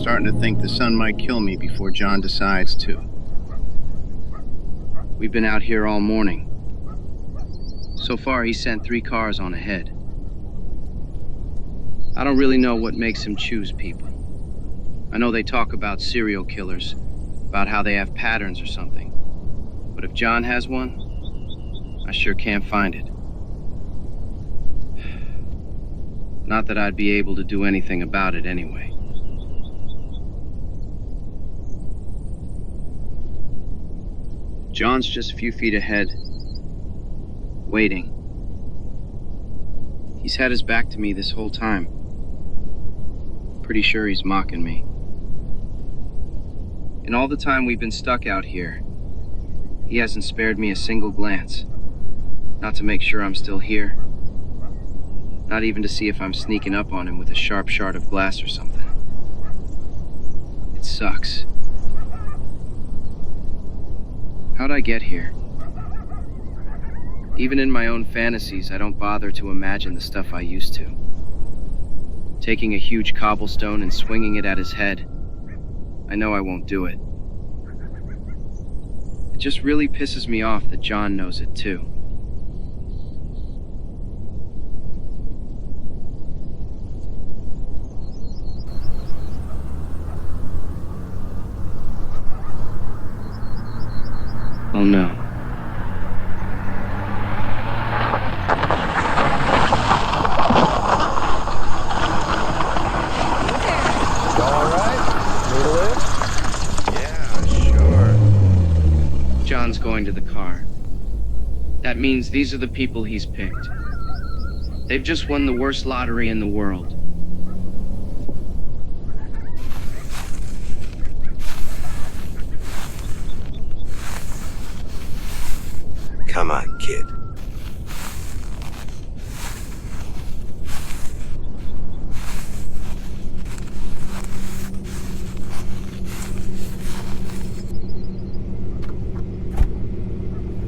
starting to think the sun might kill me before John decides to. We've been out here all morning. So far, he sent 3 cars on ahead. I don't really know what makes him choose people. I know they talk about serial killers, about how they have patterns or something. But if John has one, I sure can't find it. Not that I'd be able to do anything about it anyway. John's just a few feet ahead, waiting. He's had his back to me this whole time. Pretty sure he's mocking me. In all the time we've been stuck out here, he hasn't spared me a single glance. Not to make sure I'm still here. Not even to see if I'm sneaking up on him with a sharp shard of glass or something. It sucks. How'd I get here? Even in my own fantasies, I don't bother to imagine the stuff I used to. Taking a huge cobblestone and swinging it at his head. I know I won't do it. It just really pisses me off that John knows it too. Oh no. John's going to the car. That means these are the people he's picked. They've just won the worst lottery in the world. Come on, kid.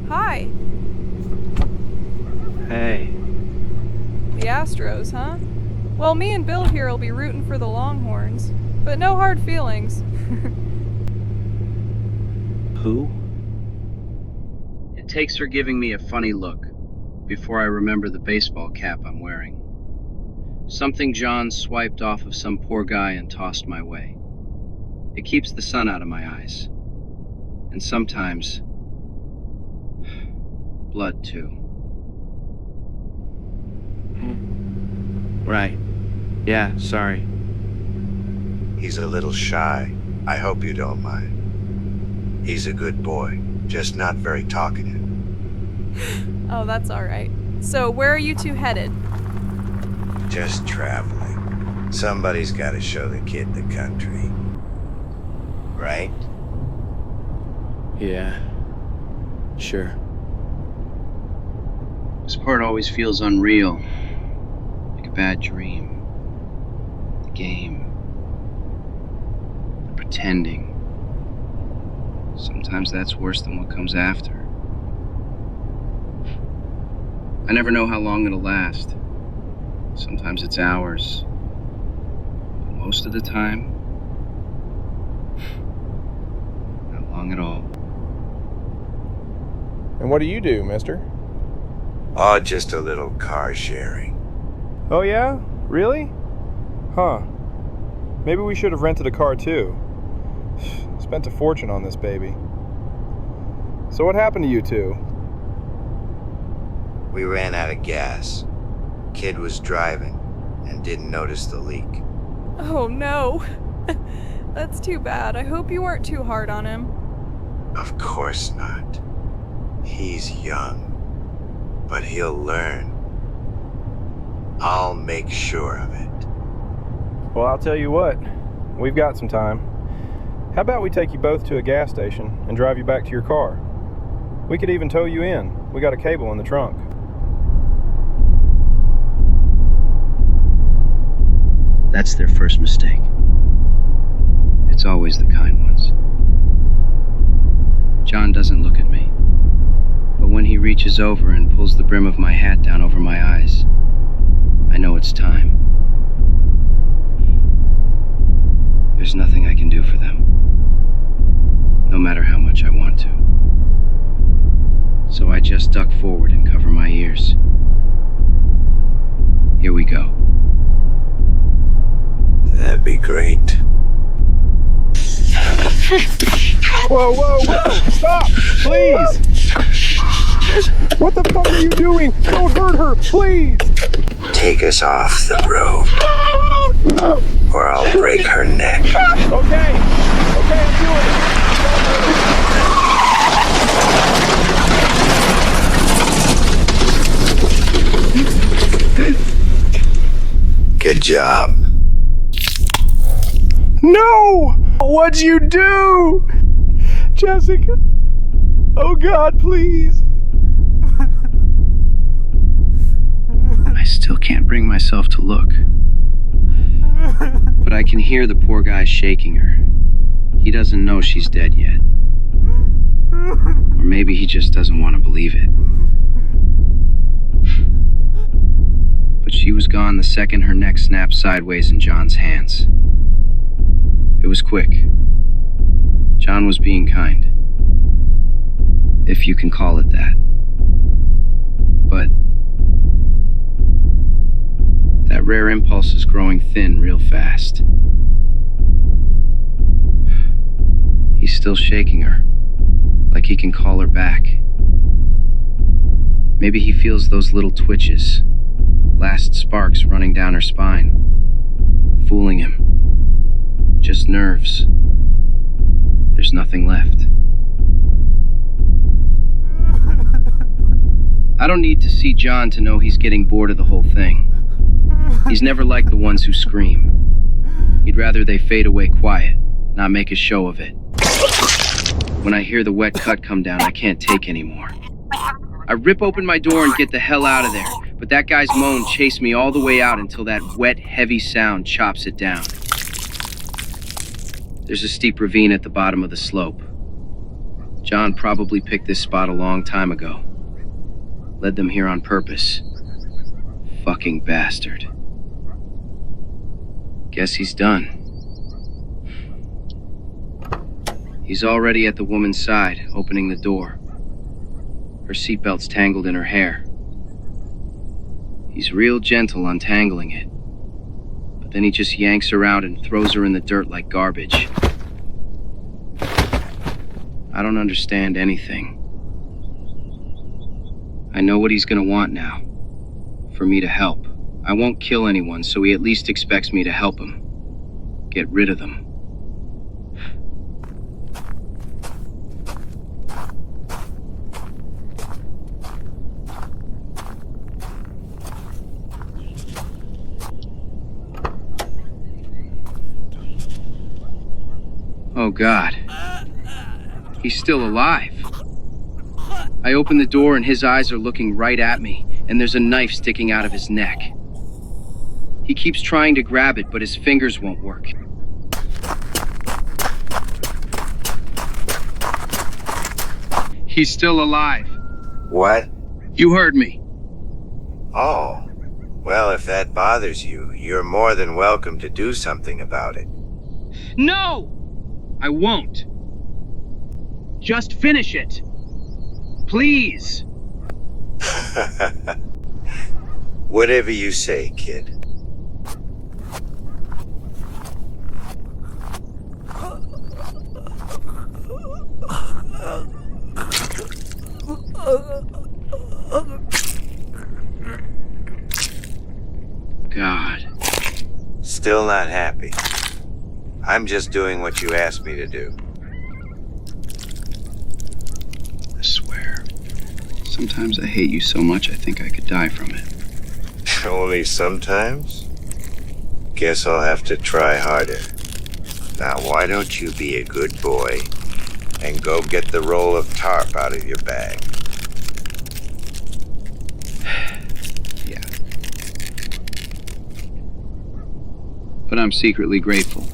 Hi. Hey. The Astros, huh? Well, me and Bill here will be rooting for the Longhorns. But no hard feelings. Who? It takes her giving me a funny look before I remember the baseball cap I'm wearing. Something John swiped off of some poor guy and tossed my way. It keeps the sun out of my eyes. And sometimes, blood too. Right. Yeah, sorry. He's a little shy. I hope you don't mind. He's a good boy, just not very talkative. Oh, that's alright. So, where are you two headed? Just traveling. Somebody's gotta show the kid the country. Right? Yeah. Sure. This part always feels unreal. Like a bad dream. The game. The pretending. Sometimes that's worse than what comes after. I never know how long it'll last. Sometimes it's hours. But most of the time, not long at all. And what do you do, mister? Oh, just a little car sharing. Oh yeah? Really? Huh. Maybe we should have rented a car too. Spent a fortune on this baby. So what happened to you two? We ran out of gas. Kid was driving and didn't notice the leak. Oh no. That's too bad. I hope you weren't too hard on him. Of course not. He's young, but he'll learn. I'll make sure of it. Well, I'll tell you what. We've got some time. How about we take you both to a gas station and drive you back to your car? We could even tow you in. We got a cable in the trunk. That's their first mistake. It's always the kind ones. John doesn't look at me, but when he reaches over and pulls the brim of my hat down over my eyes, I know it's time. There's There's nothing I can do for them, no matter how much I want to. So I just duck forward and cover my ears. Here we go. That'd be great. Whoa, whoa, whoa! Stop! Please! What the fuck are you doing? Don't hurt her, please! Take us off the road, or I'll break her neck. Okay, I'm doing it. Good job. No! What'd you do? Jessica? Oh God, please. I still can't bring myself to look. But I can hear the poor guy shaking her. He doesn't know she's dead yet. Or maybe he just doesn't want to believe it. But she was gone the second her neck snapped sideways in John's hands. It was quick. John was being kind. If you can call it that. But that rare impulse is growing thin real fast. He's still shaking her, like he can call her back. Maybe he feels those little twitches, last sparks running down her spine, fooling him. Just nerves. There's nothing left. I don't need to see John to know he's getting bored of the whole thing. He's never liked the ones who scream. He'd rather they fade away quiet, not make a show of it. When I hear the wet cut come down, I can't take anymore. I rip open my door and get the hell out of there, but that guy's moan chased me all the way out until that wet, heavy sound chops it down. There's a steep ravine at the bottom of the slope. John probably picked this spot a long time ago. Led them here on purpose. Fucking bastard. Guess he's done. He's already at the woman's side, opening the door. Her seatbelt's tangled in her hair. He's real gentle untangling it. But then he just yanks her out and throws her in the dirt like garbage. I don't understand anything. I know what he's gonna want now. For me to help. I won't kill anyone, so he at least expects me to help him. Get rid of them. Oh God. He's still alive. I open the door and his eyes are looking right at me, and there's a knife sticking out of his neck. He keeps trying to grab it, but his fingers won't work. He's still alive. What? You heard me. Oh. Well, if that bothers you, you're more than welcome to do something about it. No! I won't. Just finish it. Please. Whatever you say, kid. God. Still not happy. I'm just doing what you asked me to do. I swear. Sometimes I hate you so much I think I could die from it. Only sometimes? Guess I'll have to try harder. Now, why don't you be a good boy and go get the roll of tarp out of your bag? Yeah. But I'm secretly grateful.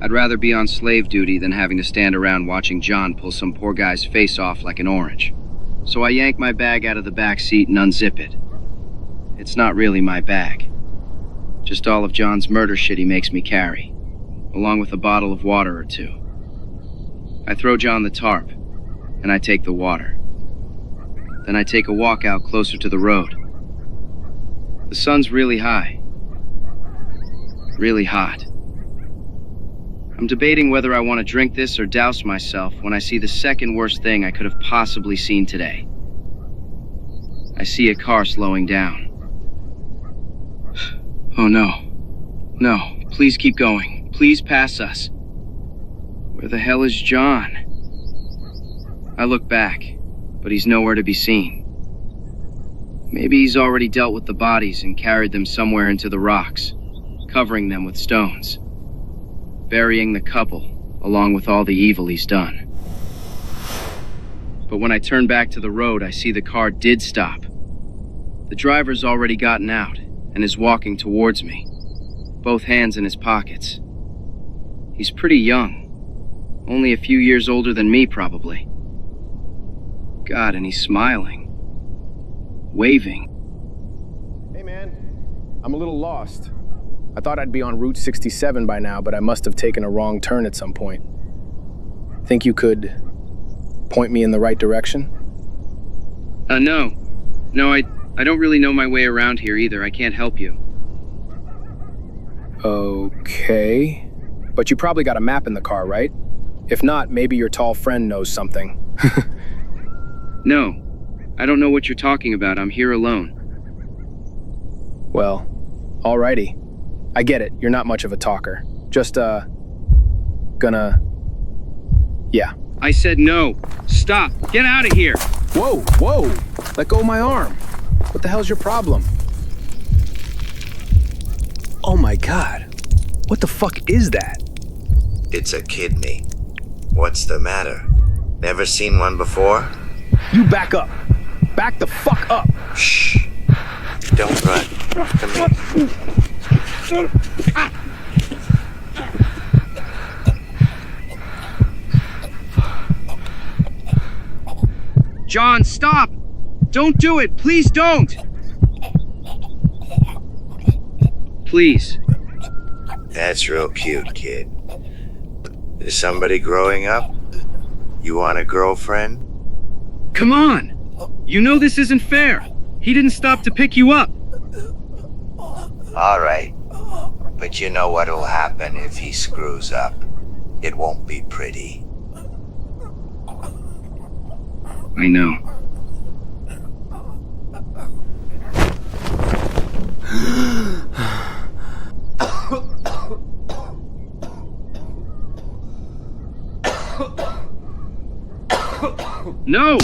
I'd rather be on slave duty than having to stand around watching John pull some poor guy's face off like an orange. So I yank my bag out of the back seat and unzip it. It's not really my bag. Just all of John's murder shit he makes me carry. along with a bottle of water or two. I throw John the tarp, and I take the water. Then I take a walk out closer to the road. The sun's really high. Really hot. I'm debating whether I want to drink this or douse myself when I see the second worst thing I could have possibly seen today. I see a car slowing down. Oh no. No, please keep going. Please pass us. Where the hell is John? I look back, but he's nowhere to be seen. Maybe he's already dealt with the bodies and carried them somewhere into the rocks, covering them with stones, burying the couple along with all the evil he's done. But when I turn back to the road, I see the car did stop. The driver's already gotten out and is walking towards me, both hands in his pockets. He's pretty young, only a few years older than me probably. God, and he's smiling, waving. Hey man, I'm a little lost. I thought I'd be on Route 67 by now, but I must have taken a wrong turn at some point. Think you could point me in the right direction? No, I don't really know my way around here either. I can't help you. Okay. But you probably got a map in the car, right? If not, maybe your tall friend knows something. No, I don't know what you're talking about. I'm here alone. Well, alrighty. I get it. You're not much of a talker. Just, yeah. I said no. Stop. Get out of here. Whoa. Let go of my arm. What the hell's your problem? Oh my God. What the fuck is that? It's a kidney. What's the matter? Never seen one before? You back up. Back the fuck up. Shh. Don't run. Come here. John, stop! Don't do it! Please don't! Please. That's real cute, kid. Is somebody growing up? You want a girlfriend? Come on! You know this isn't fair! He didn't stop to pick you up! All right. But you know what'll happen if he screws up. It won't be pretty. I know. No!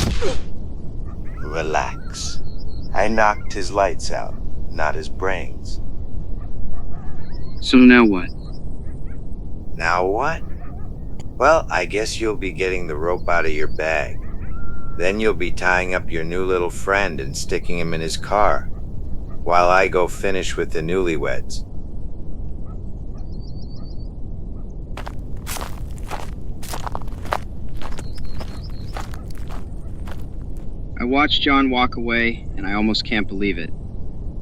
Relax. I knocked his lights out, not his brains. So now what? Now what? Well, I guess you'll be getting the rope out of your bag. Then you'll be tying up your new little friend and sticking him in his car, while I go finish with the newlyweds. I watched John walk away, and I almost can't believe it.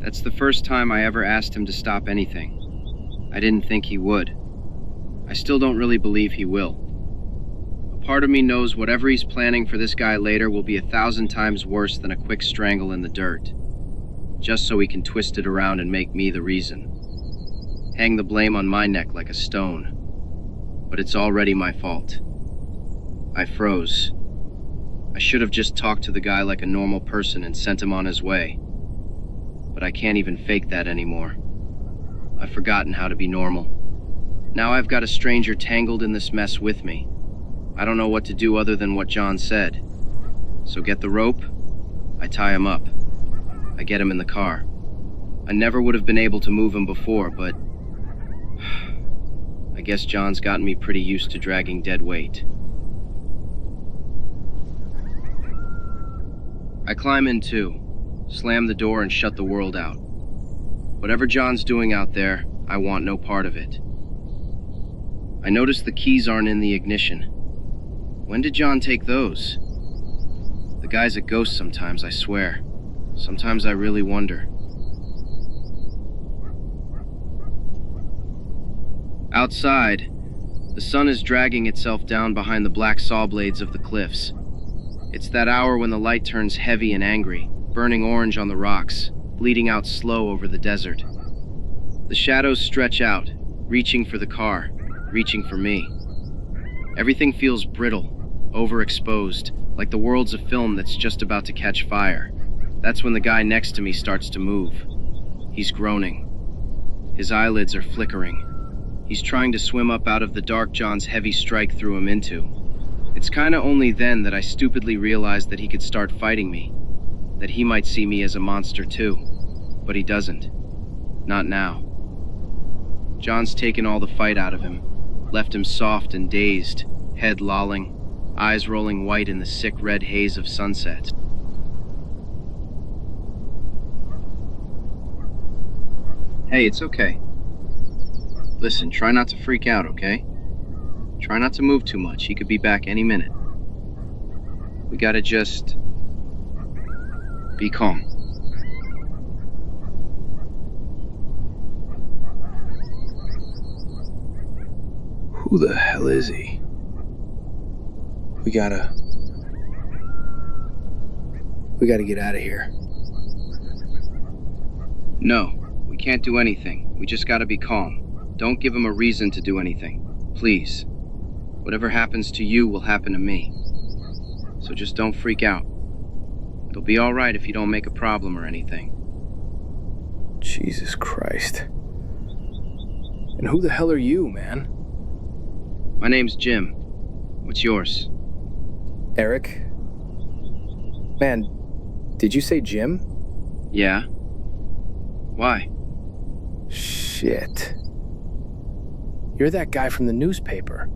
That's the first time I ever asked him to stop anything. I didn't think he would. I still don't really believe he will. A part of me knows whatever he's planning for this guy later will be 1,000 times worse than a quick strangle in the dirt. Just so he can twist it around and make me the reason. Hang the blame on my neck like a stone. But it's already my fault. I froze. I should have just talked to the guy like a normal person and sent him on his way. But I can't even fake that anymore. I've forgotten how to be normal. Now I've got a stranger tangled in this mess with me. I don't know what to do other than what John said. So get the rope, I tie him up. I get him in the car. I never would have been able to move him before, but I guess John's gotten me pretty used to dragging dead weight. I climb in too, slam the door and shut the world out. Whatever John's doing out there, I want no part of it. I notice the keys aren't in the ignition. When did John take those? The guy's a ghost sometimes, I swear. Sometimes I really wonder. Outside, The sun is dragging itself down behind the black saw blades of the cliffs. It's that hour when the light turns heavy and angry, burning orange on the rocks, bleeding out slow over the desert. The shadows stretch out, reaching for the car, reaching for me. Everything feels brittle, overexposed, like the world's a film that's just about to catch fire. That's when the guy next to me starts to move. He's groaning. His eyelids are flickering. He's trying to swim up out of the dark John's heavy strike threw him into. It's kinda only then that I stupidly realized that he could start fighting me, that he might see me as a monster too. But he doesn't. Not now. John's taken all the fight out of him, left him soft and dazed, head lolling, eyes rolling white in the sick red haze of sunset. Hey, it's okay. Listen, try not to freak out, okay? Try not to move too much. He could be back any minute. We gotta just be calm. Who the hell is he? We gotta get out of here. No, we can't do anything. We just gotta be calm. Don't give him a reason to do anything. Please. Whatever happens to you will happen to me. So just don't freak out. It'll be all right if you don't make a problem or anything. Jesus Christ. And who the hell are you, man? My name's Jim. What's yours? Eric? Man, did you say Jim? Yeah? Why? Shit. You're that guy from the newspaper.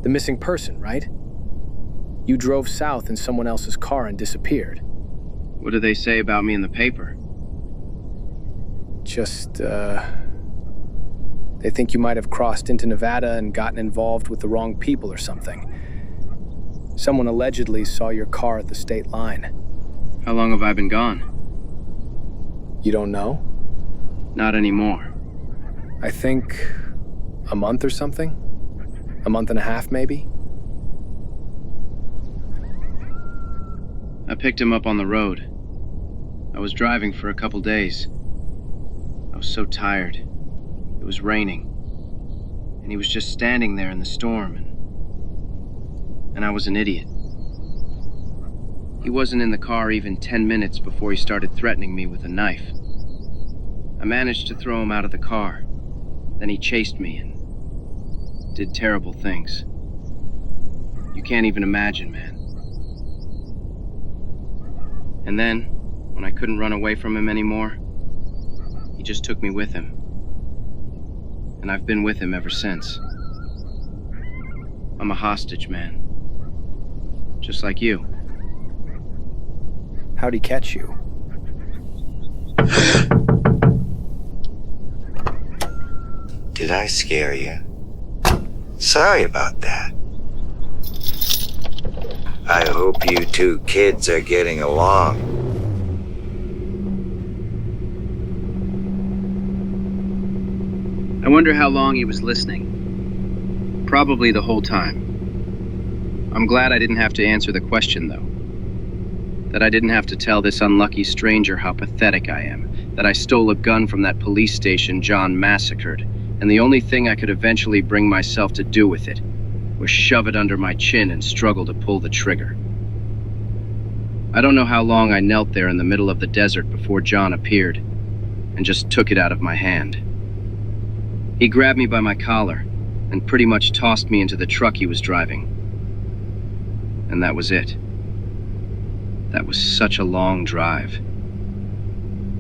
The missing person, right? You drove south in someone else's car and disappeared. What do they say about me in the paper? Just, they think you might have crossed into Nevada and gotten involved with the wrong people or something. Someone allegedly saw your car at the state line. How long have I been gone? You don't know? Not anymore. I think a month or something? A month and a half, maybe? I picked him up on the road. I was driving for a couple days. I was so tired. It was raining. And he was just standing there in the storm, and I was an idiot. He wasn't in the car even 10 minutes before he started threatening me with a knife. I managed to throw him out of the car. Then he chased me and did terrible things. You can't even imagine, man. And then, when I couldn't run away from him anymore, he just took me with him. And I've been with him ever since. I'm a hostage, man. Just like you. How'd he catch you? Did I scare you? Sorry about that. I hope you two kids are getting along. I wonder how long he was listening. Probably the whole time. I'm glad I didn't have to answer the question, though. That I didn't have to tell this unlucky stranger how pathetic I am. That I stole a gun from that police station John massacred, and the only thing I could eventually bring myself to do with it was shove it under my chin and struggle to pull the trigger. I don't know how long I knelt there in the middle of the desert before John appeared, and just took it out of my hand. He grabbed me by my collar and pretty much tossed me into the truck he was driving. And that was it. That was such a long drive.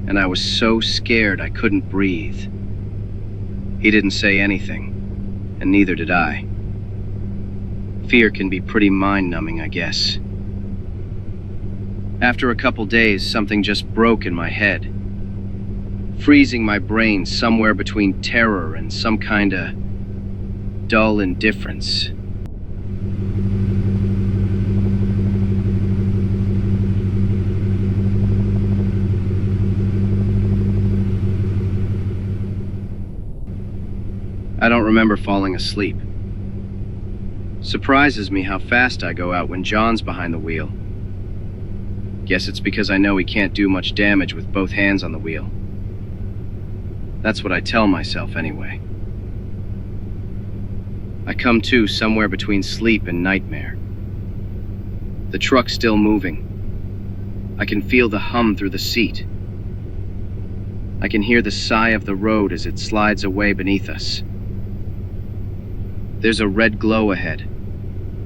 And I was so scared I couldn't breathe. He didn't say anything, and neither did I. Fear can be pretty mind-numbing, I guess. After a couple days, something just broke in my head, freezing my brain somewhere between terror and some kinda dull indifference. I don't remember falling asleep. Surprises me how fast I go out when John's behind the wheel. Guess it's because I know he can't do much damage with both hands on the wheel. That's what I tell myself anyway. I come to somewhere between sleep and nightmare. The truck's still moving. I can feel the hum through the seat. I can hear the sigh of the road as it slides away beneath us. There's a red glow ahead,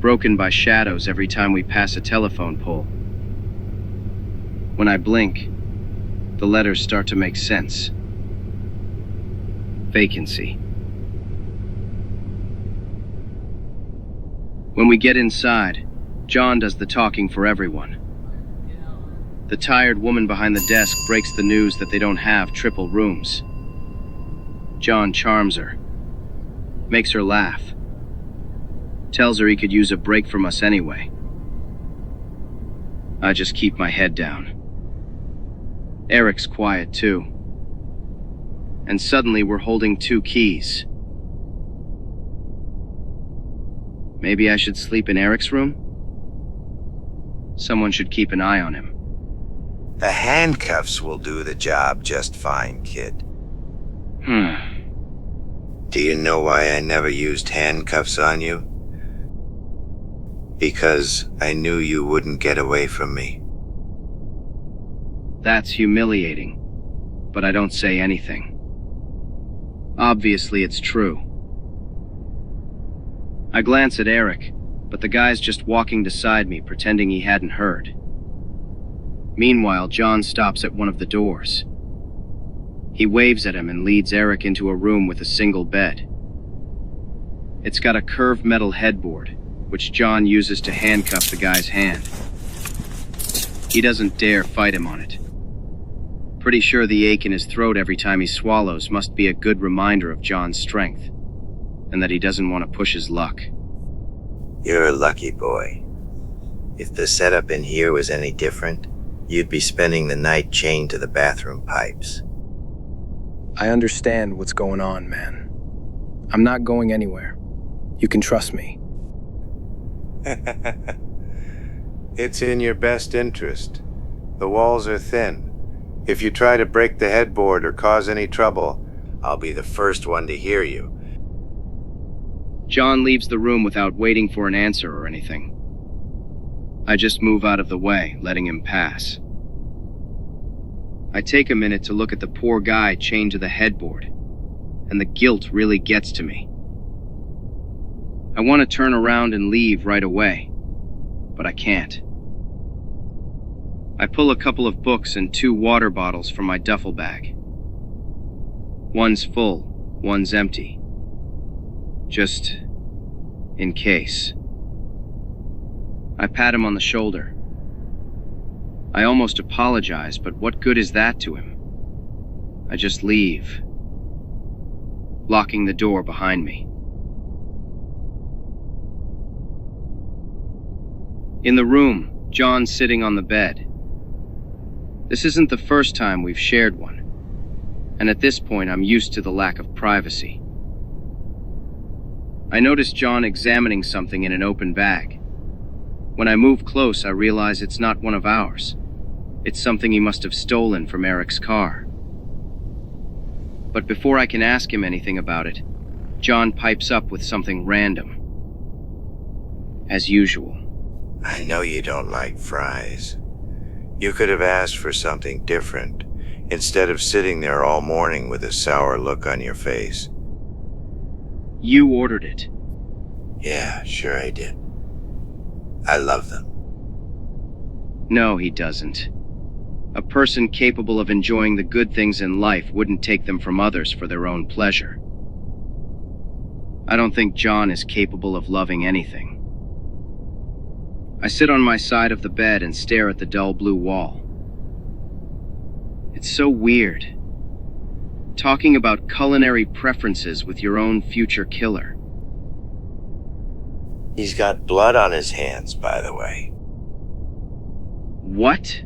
broken by shadows every time we pass a telephone pole. When I blink, the letters start to make sense. Vacancy. When we get inside, John does the talking for everyone. The tired woman behind the desk breaks the news that they don't have triple rooms. John charms her, makes her laugh, tells her he could use a break from us anyway. I just keep my head down. Eric's quiet too. And suddenly we're holding 2 keys. Maybe I should sleep in Eric's room? Someone should keep an eye on him. The handcuffs will do the job just fine, kid. Do you know why I never used handcuffs on you? Because I knew you wouldn't get away from me. That's humiliating, but I don't say anything. Obviously, it's true. I glance at Eric, but the guy's just walking beside me, pretending he hadn't heard. Meanwhile, John stops at one of the doors. He waves at him and leads Eric into a room with a single bed. It's got a curved metal headboard, which John uses to handcuff the guy's hand. He doesn't dare fight him on it. Pretty sure the ache in his throat every time he swallows must be a good reminder of John's strength, and that he doesn't want to push his luck. You're a lucky boy. If the setup in here was any different, you'd be spending the night chained to the bathroom pipes. I understand what's going on, man. I'm not going anywhere. You can trust me. It's in your best interest. The walls are thin. If you try to break the headboard or cause any trouble, I'll be the first one to hear you. John leaves the room without waiting for an answer or anything. I just move out of the way, letting him pass. I take a minute to look at the poor guy chained to the headboard, and the guilt really gets to me. I want to turn around and leave right away, but I can't. I pull a couple of books and 2 water bottles from my duffel bag. One's full, one's empty. Just in case. I pat him on the shoulder. I almost apologize, but what good is that to him? I just leave, locking the door behind me. In the room, John's sitting on the bed. This isn't the first time we've shared one, and at this point I'm used to the lack of privacy. I notice John examining something in an open bag. When I move close, I realize it's not one of ours. It's something he must have stolen from Eric's car. But before I can ask him anything about it, John pipes up with something random. As usual. I know you don't like fries. You could have asked for something different, instead of sitting there all morning with a sour look on your face. You ordered it. Yeah, sure I did. I love them. No, he doesn't. A person capable of enjoying the good things in life wouldn't take them from others for their own pleasure. I don't think John is capable of loving anything. I sit on my side of the bed and stare at the dull blue wall. It's so weird. Talking about culinary preferences with your own future killer. He's got blood on his hands, by the way. What?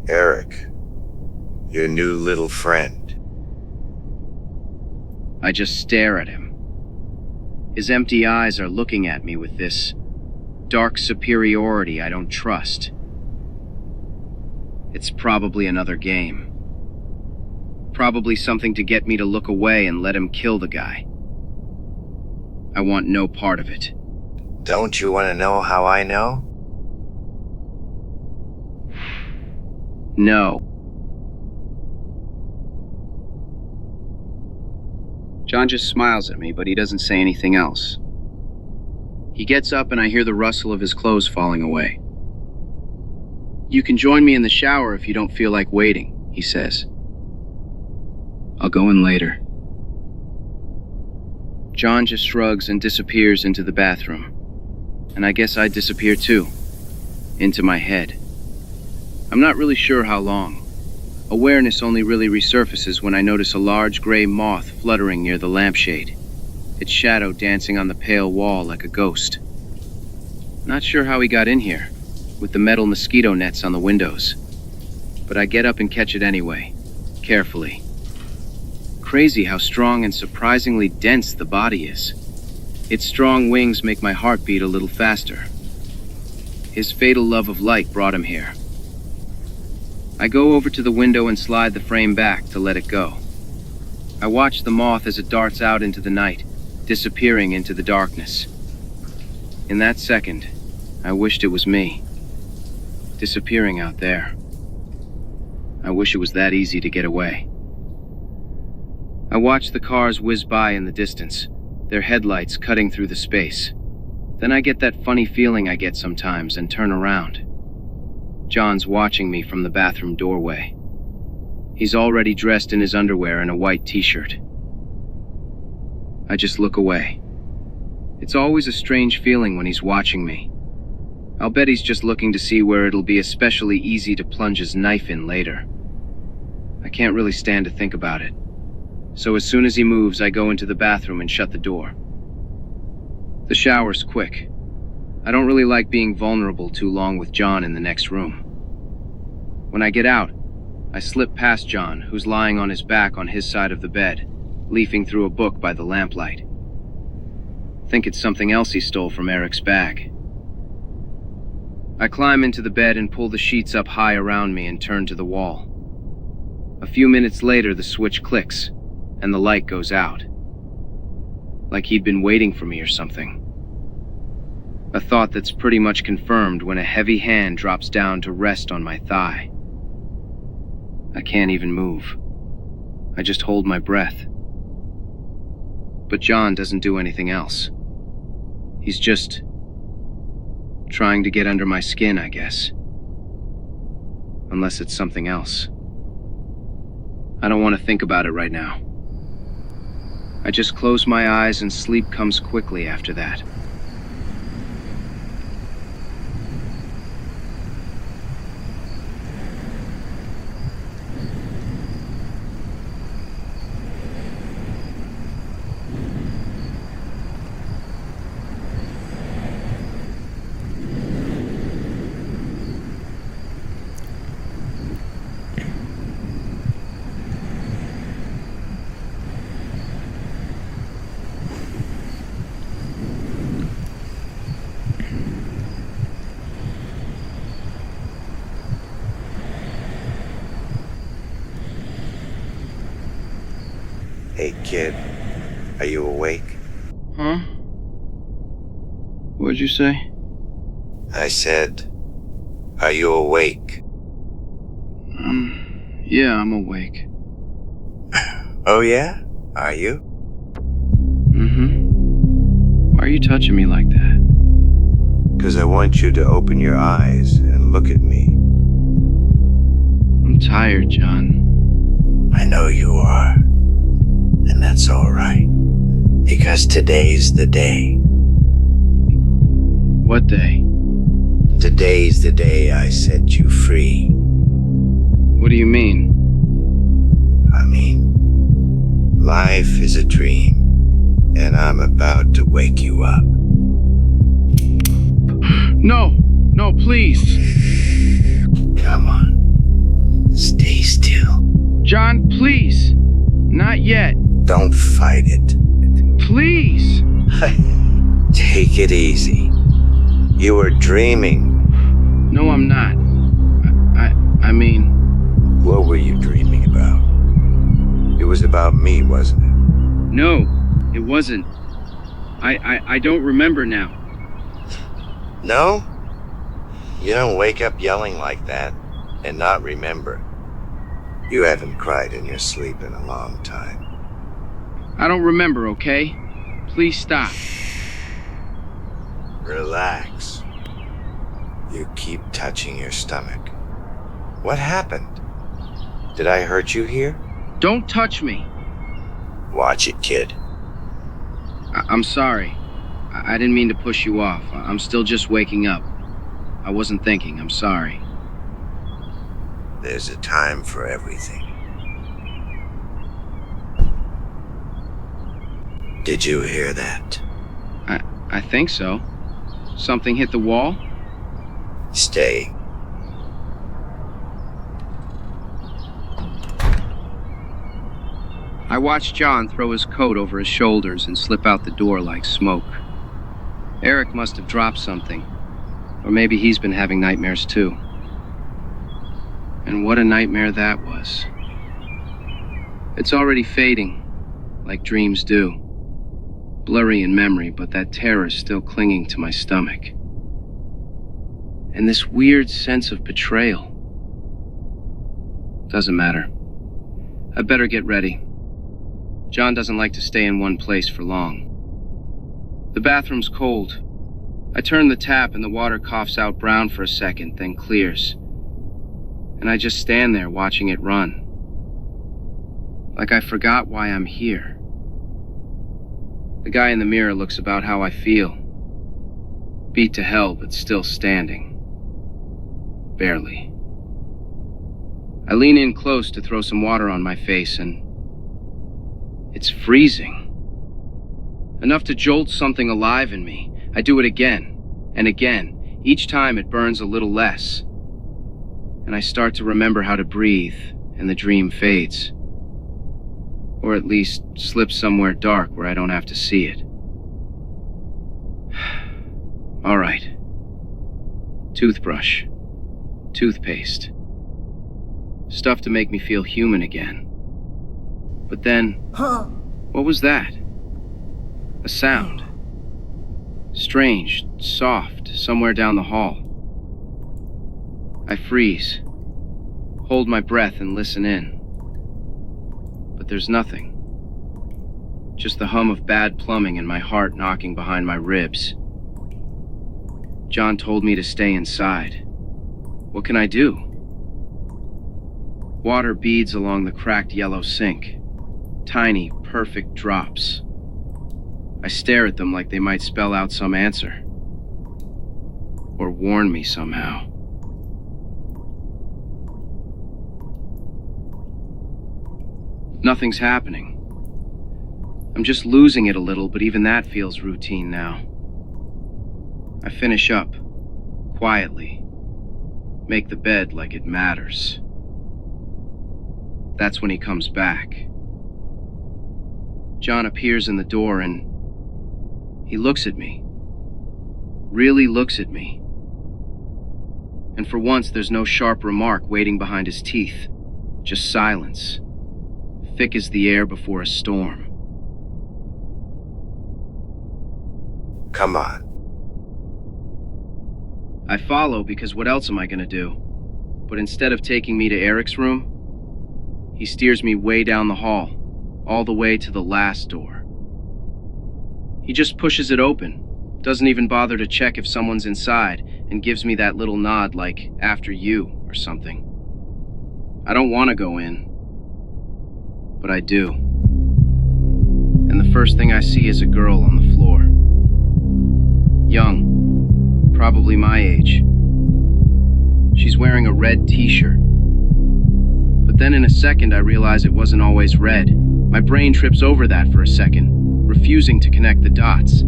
Eric, your new little friend. I just stare at him. His empty eyes are looking at me with this dark superiority I don't trust. It's probably another game. Probably something to get me to look away and let him kill the guy. I want no part of it. Don't you want to know how I know? No. John just smiles at me, but he doesn't say anything else. He gets up and I hear the rustle of his clothes falling away. "You can join me in the shower if you don't feel like waiting," he says. "I'll go in later." John just shrugs and disappears into the bathroom. And I guess I disappear too. Into my head. I'm not really sure how long. Awareness only really resurfaces when I notice a large gray moth fluttering near the lampshade, its shadow dancing on the pale wall like a ghost. Not sure how he got in here, with the metal mosquito nets on the windows. But I get up and catch it anyway, carefully. Crazy how strong and surprisingly dense the body is. Its strong wings make my heart beat a little faster. His fatal love of light brought him here. I go over to the window and slide the frame back to let it go. I watch the moth as it darts out into the night, disappearing into the darkness. In that second, I wished it was me, disappearing out there. I wish it was that easy to get away. I watch the cars whiz by in the distance, their headlights cutting through the space. Then I get that funny feeling I get sometimes and turn around. John's watching me from the bathroom doorway. He's already dressed in his underwear and a white t-shirt. I just look away. It's always a strange feeling when he's watching me. I'll bet he's just looking to see where it'll be especially easy to plunge his knife in later. I can't really stand to think about it. So as soon as he moves, I go into the bathroom and shut the door. The shower's quick. I don't really like being vulnerable too long with John in the next room. When I get out, I slip past John, who's lying on his back on his side of the bed, leafing through a book by the lamplight. Think it's something else he stole from Eric's bag. I climb into the bed and pull the sheets up high around me and turn to the wall. A few minutes later, the switch clicks, and the light goes out. Like he'd been waiting for me or something. A thought that's pretty much confirmed when a heavy hand drops down to rest on my thigh. I can't even move. I just hold my breath. But John doesn't do anything else. He's just trying to get under my skin, I guess. Unless it's something else. I don't want to think about it right now. I just close my eyes and sleep comes quickly after that. Hey, kid. Are you awake? Huh? What'd you say? I said, are you awake? Yeah, I'm awake. Oh, yeah? Are you? Why are you touching me like that? 'Cause I want you to open your eyes and look at me. I'm tired, John. I know you are. And that's all right. Because today's the day. What day? Today's the day I set you free. What do you mean? I mean, life is a dream, and I'm about to wake you up. No, please. Come on. Stay still. John, please. Not yet. Don't fight it. Please! Take it easy. You were dreaming. No, I'm not. I mean... What were you dreaming about? It was about me, wasn't it? No, it wasn't. I don't remember now. No? You don't wake up yelling like that and not remember. You haven't cried in your sleep in a long time. I don't remember, okay? Please stop. Relax. You keep touching your stomach. What happened? Did I hurt you here? Don't touch me. Watch it, kid. I'm sorry. I didn't mean to push you off. I'm still just waking up. I wasn't thinking. I'm sorry. There's a time for everything. Did you hear that? I think so. Something hit the wall? Stay. I watched John throw his coat over his shoulders and slip out the door like smoke. Eric must have dropped something. Or maybe he's been having nightmares too. And what a nightmare that was. It's already fading, like dreams do. Blurry in memory, but that terror's still clinging to my stomach. And this weird sense of betrayal. Doesn't matter. I'd better get ready. John doesn't like to stay in one place for long. The bathroom's cold. I turn the tap and the water coughs out brown for a second, then clears. And I just stand there watching it run. Like I forgot why I'm here. The guy in the mirror looks about how I feel. Beat to hell, but still standing. Barely. I lean in close to throw some water on my face, and it's freezing. Enough to jolt something alive in me. I do it again and again. Each time it burns a little less. And I start to remember how to breathe, and the dream fades. Or at least slips somewhere dark where I don't have to see it. All right. Toothbrush. Toothpaste. Stuff to make me feel human again. But then, what was that? A sound. Strange, soft, somewhere down the hall. I freeze, hold my breath and listen in. But there's nothing. Just the hum of bad plumbing and my heart knocking behind my ribs. John told me to stay inside. What can I do? Water beads along the cracked yellow sink. Tiny, perfect drops. I stare at them like they might spell out some answer. Or warn me somehow. Nothing's happening. I'm just losing it a little, but even that feels routine now. I finish up, quietly. Make the bed like it matters. That's when he comes back. John appears in the door and he looks at me. Really looks at me. And for once, there's no sharp remark waiting behind his teeth. Just silence. Thick as the air before a storm. Come on. I follow because what else am I gonna do? But instead of taking me to Eric's room, he steers me way down the hall, all the way to the last door. He just pushes it open, doesn't even bother to check if someone's inside, and gives me that little nod like, after you, or something. I don't want to go in, but I do. And the first thing I see is a girl on the floor. Young, probably my age. She's wearing a red t-shirt. But then in a second I realize it wasn't always red. My brain trips over that for a second, refusing to connect the dots.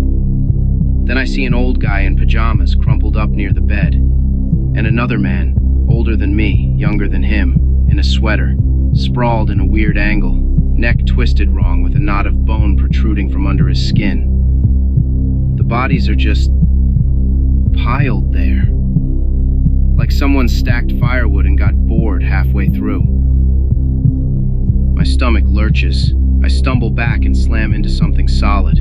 Then I see an old guy in pajamas crumpled up near the bed, and another man, older than me, younger than him, in a sweater, sprawled in a weird angle. neck twisted wrong with a knot of bone protruding from under his skin. The bodies are just piled there, like someone stacked firewood and got bored halfway through. My stomach lurches. I stumble back and slam into something solid.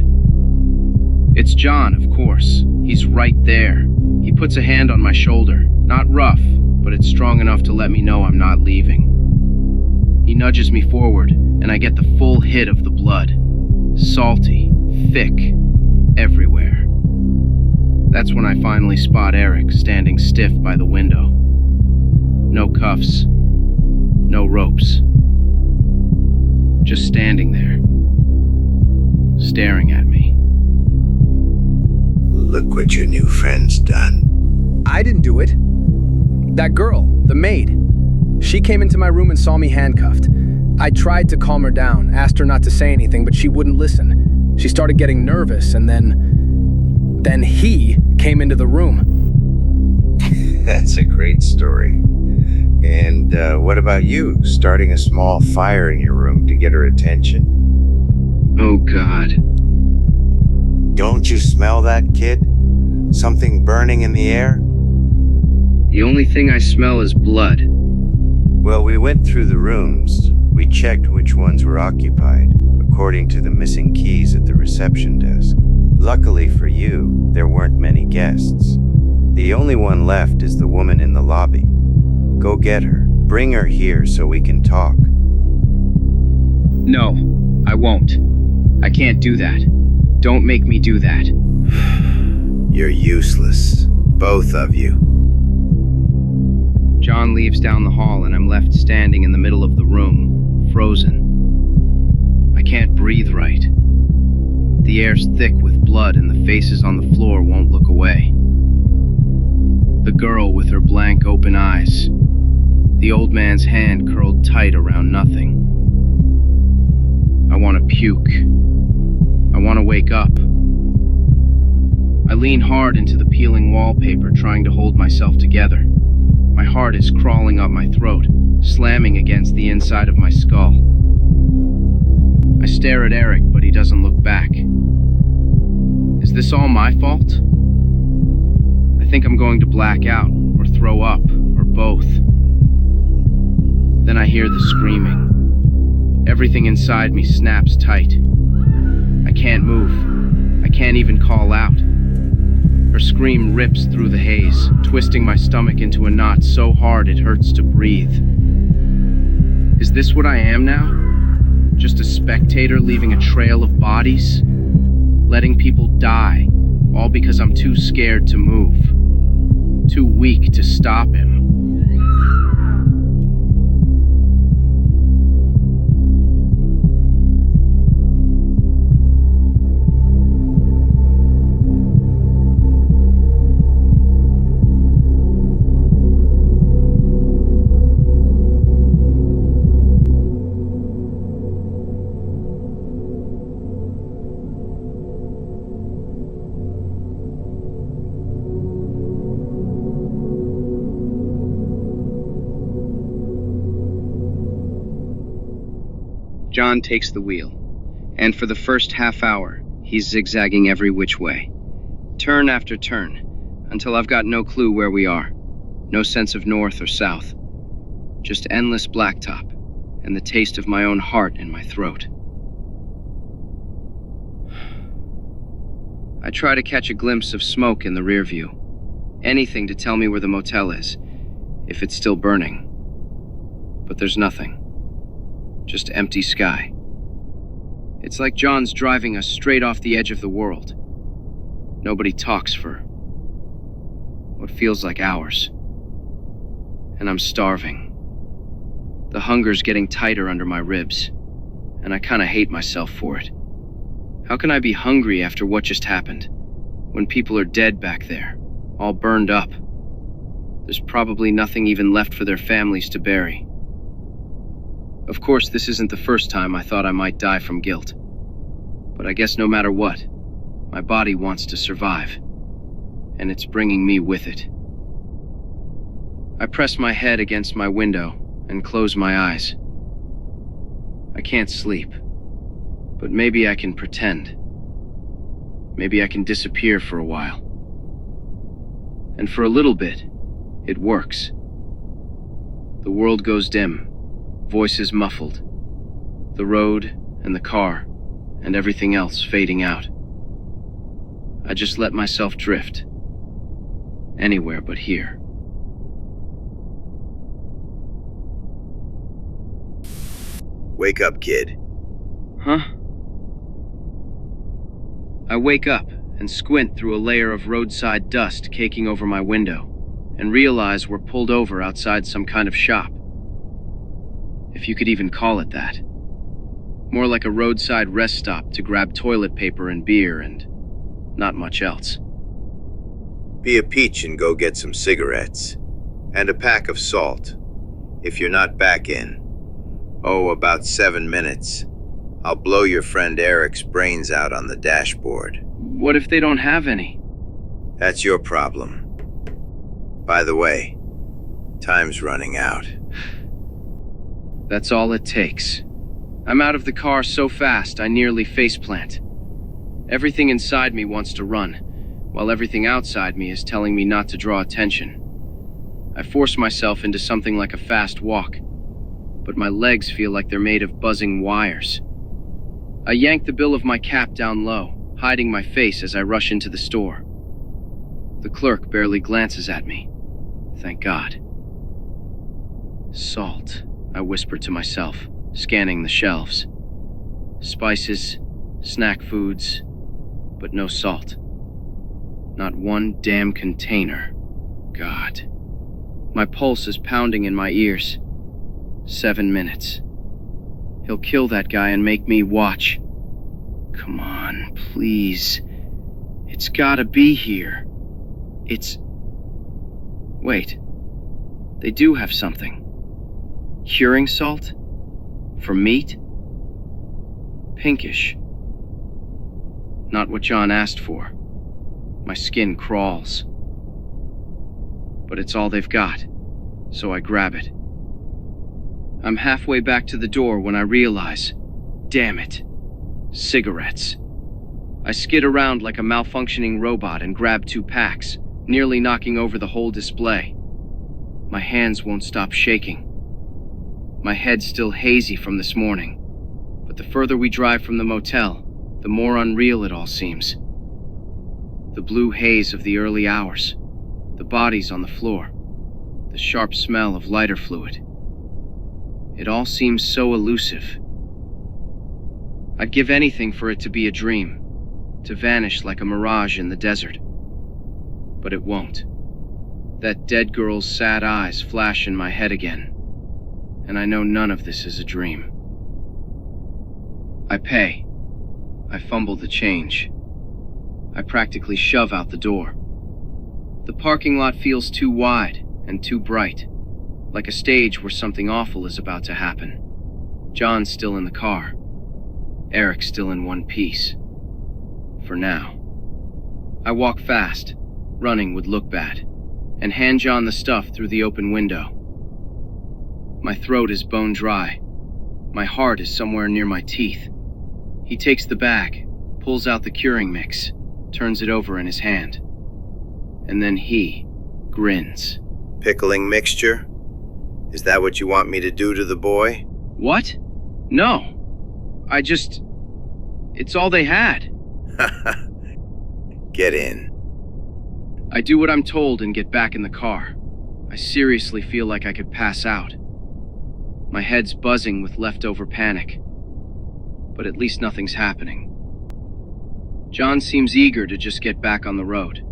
It's John, of course. He's right there. He puts a hand on my shoulder, not rough, but it's strong enough to let me know I'm not leaving. He nudges me forward, and I get the full hit of the blood. Salty, thick, everywhere. That's when I finally spot Eric standing stiff by the window. No cuffs, no ropes. Just standing there, staring at me. Look what your new friend's done. I didn't do it. That girl, the maid. She came into my room and saw me handcuffed. I tried to calm her down, asked her not to say anything, but she wouldn't listen. She started getting nervous, and then he came into the room. That's a great story. And what about you, starting a small fire in your room to get her attention? Oh God. Don't you smell that, kid? Something burning in the air? The only thing I smell is blood. Well, we went through the rooms. We checked which ones were occupied, according to the missing keys at the reception desk. Luckily for you, there weren't many guests. The only one left is the woman in the lobby. Go get her. Bring her here so we can talk. No, I won't. I can't do that. Don't make me do that. You're useless. Both of you. John leaves down the hall and I'm left standing in the middle of the room, frozen. I can't breathe right. The air's thick with blood and the faces on the floor won't look away. The girl with her blank open eyes. The old man's hand curled tight around nothing. I want to puke. I want to wake up. I lean hard into the peeling wallpaper, trying to hold myself together. My heart is crawling up my throat, slamming against the inside of my skull. I stare at Eric, but he doesn't look back. Is this all my fault? I think I'm going to black out, or throw up, or both. Then I hear the screaming. Everything inside me snaps tight. I can't move. I can't even call out. Her scream rips through the haze, twisting my stomach into a knot so hard it hurts to breathe. Is this what I am now? Just a spectator leaving a trail of bodies? Letting people die, all because I'm too scared to move. Too weak to stop him. John takes the wheel, and for the first half hour, he's zigzagging every which way. Turn after turn, until I've got no clue where we are. No sense of north or south. Just endless blacktop, and the taste of my own heart in my throat. I try to catch a glimpse of smoke in the rear view. Anything to tell me where the motel is, if it's still burning. But there's nothing. Just empty sky. It's like John's driving us straight off the edge of the world. Nobody talks for what feels like hours. And I'm starving. The hunger's getting tighter under my ribs, and I kinda hate myself for it. How can I be hungry after what just happened, when people are dead back there, all burned up? There's probably nothing even left for their families to bury. Of course, this isn't the first time I thought I might die from guilt. But I guess no matter what, my body wants to survive, and it's bringing me with it. I press my head against my window and close my eyes. I can't sleep. But maybe I can pretend. Maybe I can disappear for a while. And for a little bit, it works. The world goes dim, voices muffled. The road and the car and everything else fading out. I just let myself drift. Anywhere but here. Wake up, kid. Huh? I wake up and squint through a layer of roadside dust caking over my window and realize we're pulled over outside some kind of shop. If you could even call it that. More like a roadside rest stop to grab toilet paper and beer and not much else. Be a peach and go get some cigarettes. And a pack of salt. If you're not back in, about 7 minutes, I'll blow your friend Eric's brains out on the dashboard. What if they don't have any? That's your problem. By the way, time's running out. That's all it takes. I'm out of the car so fast I nearly faceplant. Everything inside me wants to run, while everything outside me is telling me not to draw attention. I force myself into something like a fast walk, but my legs feel like they're made of buzzing wires. I yank the bill of my cap down low, hiding my face as I rush into the store. The clerk barely glances at me. Thank God. Salt, I whisper to myself, scanning the shelves. Spices, snack foods, but no salt. Not one damn container. God. My pulse is pounding in my ears. 7 minutes. He'll kill that guy and make me watch. Come on, please. It's gotta be here. Wait. They do have something. Curing salt? For meat? Pinkish. Not what John asked for. My skin crawls. But it's all they've got, so I grab it. I'm halfway back to the door when I realize, damn it, cigarettes. I skid around like a malfunctioning robot and grab 2 packs, nearly knocking over the whole display. My hands won't stop shaking. My head's still hazy from this morning, but the further we drive from the motel, the more unreal it all seems. The blue haze of the early hours, the bodies on the floor, the sharp smell of lighter fluid. It all seems so elusive. I'd give anything for it to be a dream, to vanish like a mirage in the desert. But it won't. That dead girl's sad eyes flash in my head again, and I know none of this is a dream. I pay. I fumble the change. I practically shove out the door. The parking lot feels too wide and too bright, like a stage where something awful is about to happen. John's still in the car. Eric's still in one piece. For now. I walk fast, running would look bad, and hand John the stuff through the open window. My throat is bone dry. My heart is somewhere near my teeth. He takes the bag, pulls out the curing mix, turns it over in his hand. And then he grins. Pickling mixture? Is that what you want me to do to the boy? What? No. It's all they had. Get in. I do what I'm told and get back in the car. I seriously feel like I could pass out. My head's buzzing with leftover panic. But at least nothing's happening. John seems eager to just get back on the road.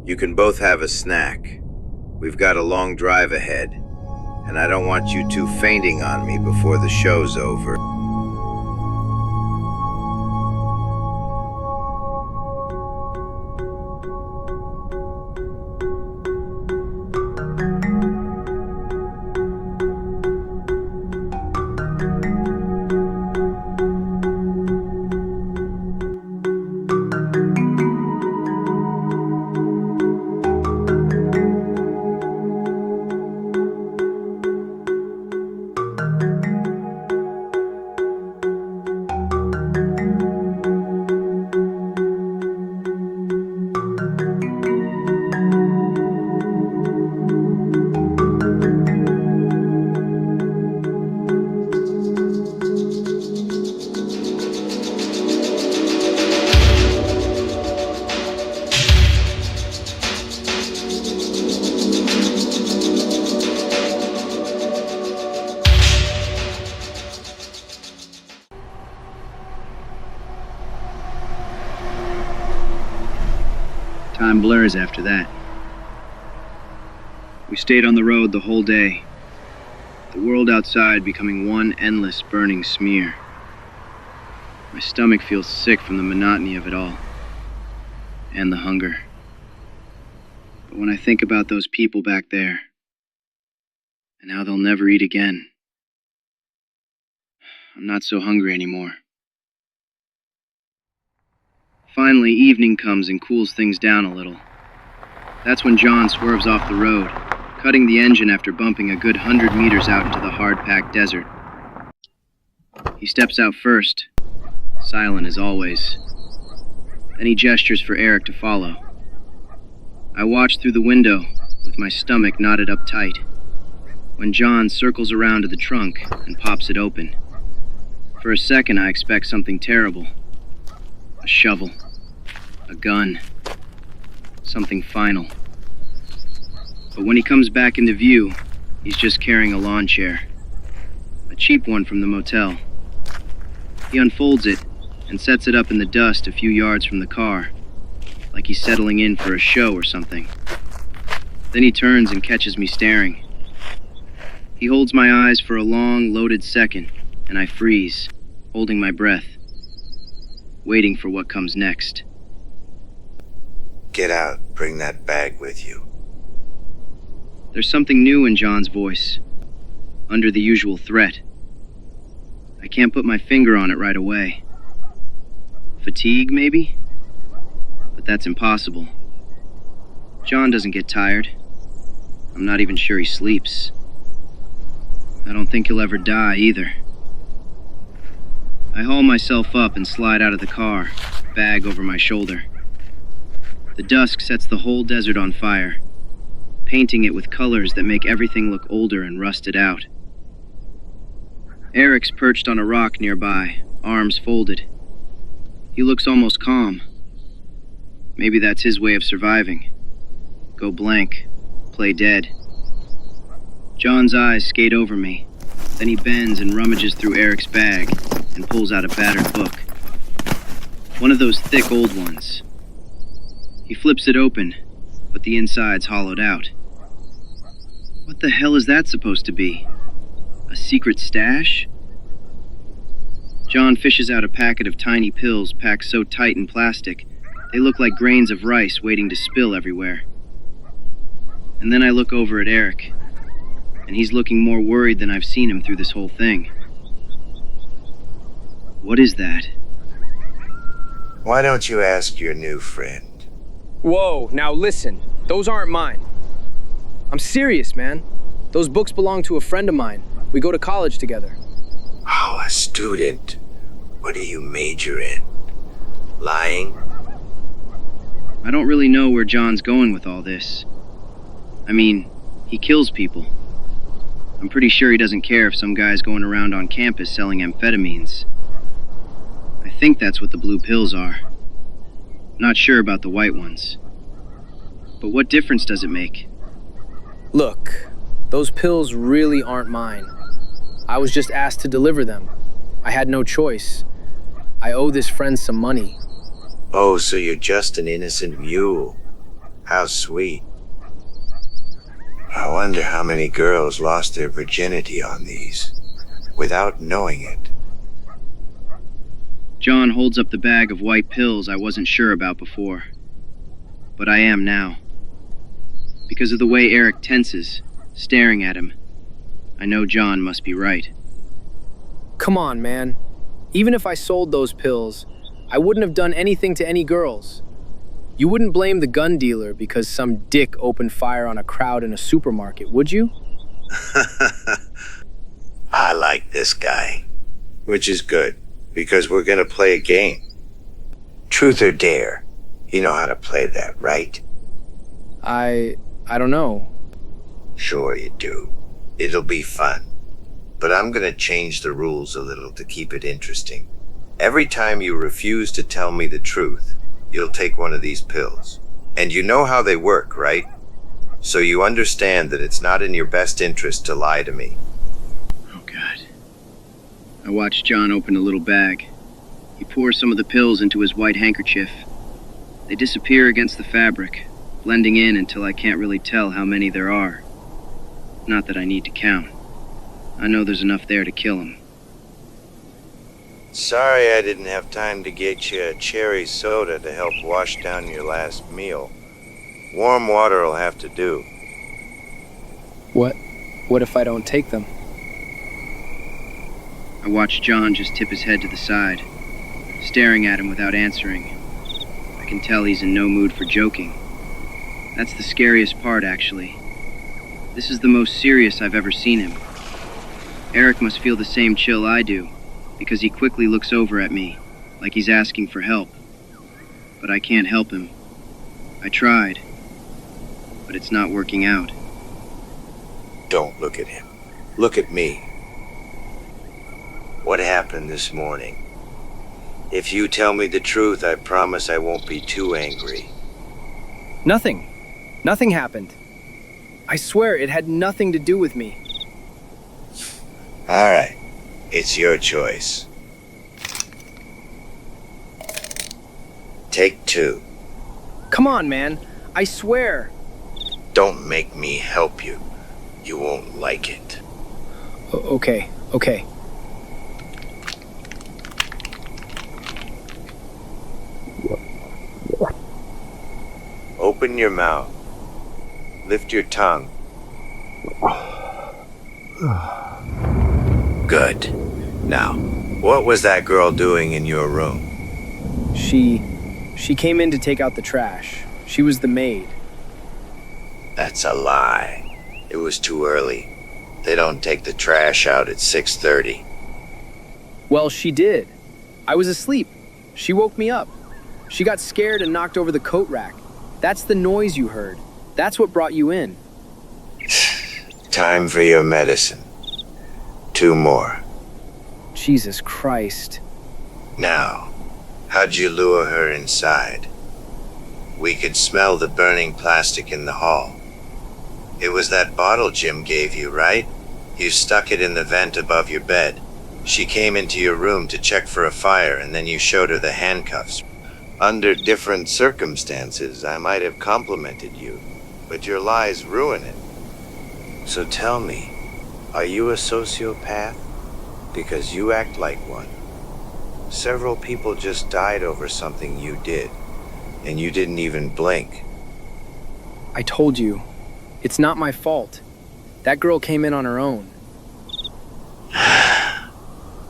You can both have a snack. We've got a long drive ahead, and I don't want you two fainting on me before the show's over. Time blurs after that. We stayed on the road the whole day, the world outside becoming one endless burning smear. My stomach feels sick from the monotony of it all, and the hunger. But when I think about those people back there, and how they'll never eat again, I'm not so hungry anymore. Finally, evening comes and cools things down a little. That's when John swerves off the road, cutting the engine after bumping a good 100 meters out into the hard-packed desert. He steps out first, silent as always. Then he gestures for Eric to follow. I watch through the window, with my stomach knotted up tight, when John circles around to the trunk and pops it open. For a second, I expect something terrible. A shovel, a gun, something final. But when he comes back into view, he's just carrying a lawn chair, a cheap one from the motel. He unfolds it and sets it up in the dust a few yards from the car, like he's settling in for a show or something. Then he turns and catches me staring. He holds my eyes for a long, loaded second, and I freeze, holding my breath, waiting for what comes next. Get out. Bring that bag with you. There's something new in John's voice, under the usual threat. I can't put my finger on it right away. Fatigue, maybe? But that's impossible. John doesn't get tired. I'm not even sure he sleeps. I don't think he'll ever die, either. I haul myself up and slide out of the car, bag over my shoulder. The dusk sets the whole desert on fire, painting it with colors that make everything look older and rusted out. Eric's perched on a rock nearby, arms folded. He looks almost calm. Maybe that's his way of surviving. Go blank, play dead. John's eyes skate over me. Then he bends and rummages through Eric's bag and pulls out a battered book. One of those thick old ones. He flips it open, but the inside's hollowed out. What the hell is that supposed to be? A secret stash? John fishes out a packet of tiny pills packed so tight in plastic, they look like grains of rice waiting to spill everywhere. And then I look over at Eric, and he's looking more worried than I've seen him through this whole thing. What is that? Why don't you ask your new friend? Whoa, now listen. Those aren't mine. I'm serious, man. Those books belong to a friend of mine. We go to college together. Oh, a student. What do you major in? Lying? I don't really know where John's going with all this. I mean, he kills people. I'm pretty sure he doesn't care if some guy's going around on campus selling amphetamines. I think that's what the blue pills are. Not sure about the white ones. But what difference does it make? Look, those pills really aren't mine. I was just asked to deliver them. I had no choice. I owe this friend some money. Oh, so you're just an innocent mule. How sweet. I wonder how many girls lost their virginity on these, without knowing it. John holds up the bag of white pills I wasn't sure about before. But I am now. Because of the way Eric tenses, staring at him, I know John must be right. Come on, man. Even if I sold those pills, I wouldn't have done anything to any girls. You wouldn't blame the gun dealer because some dick opened fire on a crowd in a supermarket, would you? I like this guy. Which is good, because we're gonna play a game. Truth or dare. You know how to play that, right? I don't know. Sure you do. It'll be fun. But I'm gonna change the rules a little to keep it interesting. Every time you refuse to tell me the truth, you'll take one of these pills. And you know how they work, right? So you understand that it's not in your best interest to lie to me. Oh, God. I watch John open a little bag. He pours some of the pills into his white handkerchief. They disappear against the fabric, blending in until I can't really tell how many there are. Not that I need to count. I know there's enough there to kill them. Sorry I didn't have time to get you a cherry soda to help wash down your last meal. Warm water'll have to do. What if I don't take them? I watch John just tip his head to the side, staring at him without answering. I can tell he's in no mood for joking. That's the scariest part, actually. This is the most serious I've ever seen him. Eric must feel the same chill I do, because he quickly looks over at me, like he's asking for help. But I can't help him. I tried, but it's not working out. Don't look at him. Look at me. What happened this morning? If you tell me the truth, I promise I won't be too angry. Nothing. Nothing happened. I swear it had nothing to do with me. All right. It's your choice. Take 2. Come on, man. I swear. Don't make me help you. You won't like it. Okay. Open your mouth. Lift your tongue. Good. Now, what was that girl doing in your room? She came in to take out the trash. She was the maid. That's a lie. It was too early. They don't take the trash out at 6:30. Well, she did. I was asleep. She woke me up. She got scared and knocked over the coat rack. That's the noise you heard. That's what brought you in. Time for your medicine. 2 more. Jesus Christ. Now, how'd you lure her inside? We could smell the burning plastic in the hall. It was that bottle Jim gave you, right? You stuck it in the vent above your bed. She came into your room to check for a fire, and then you showed her the handcuffs. Under different circumstances, I might have complimented you, but your lies ruin it. So tell me, are you a sociopath? Because you act like one. Several people just died over something you did, and you didn't even blink. I told you. It's not my fault. That girl came in on her own.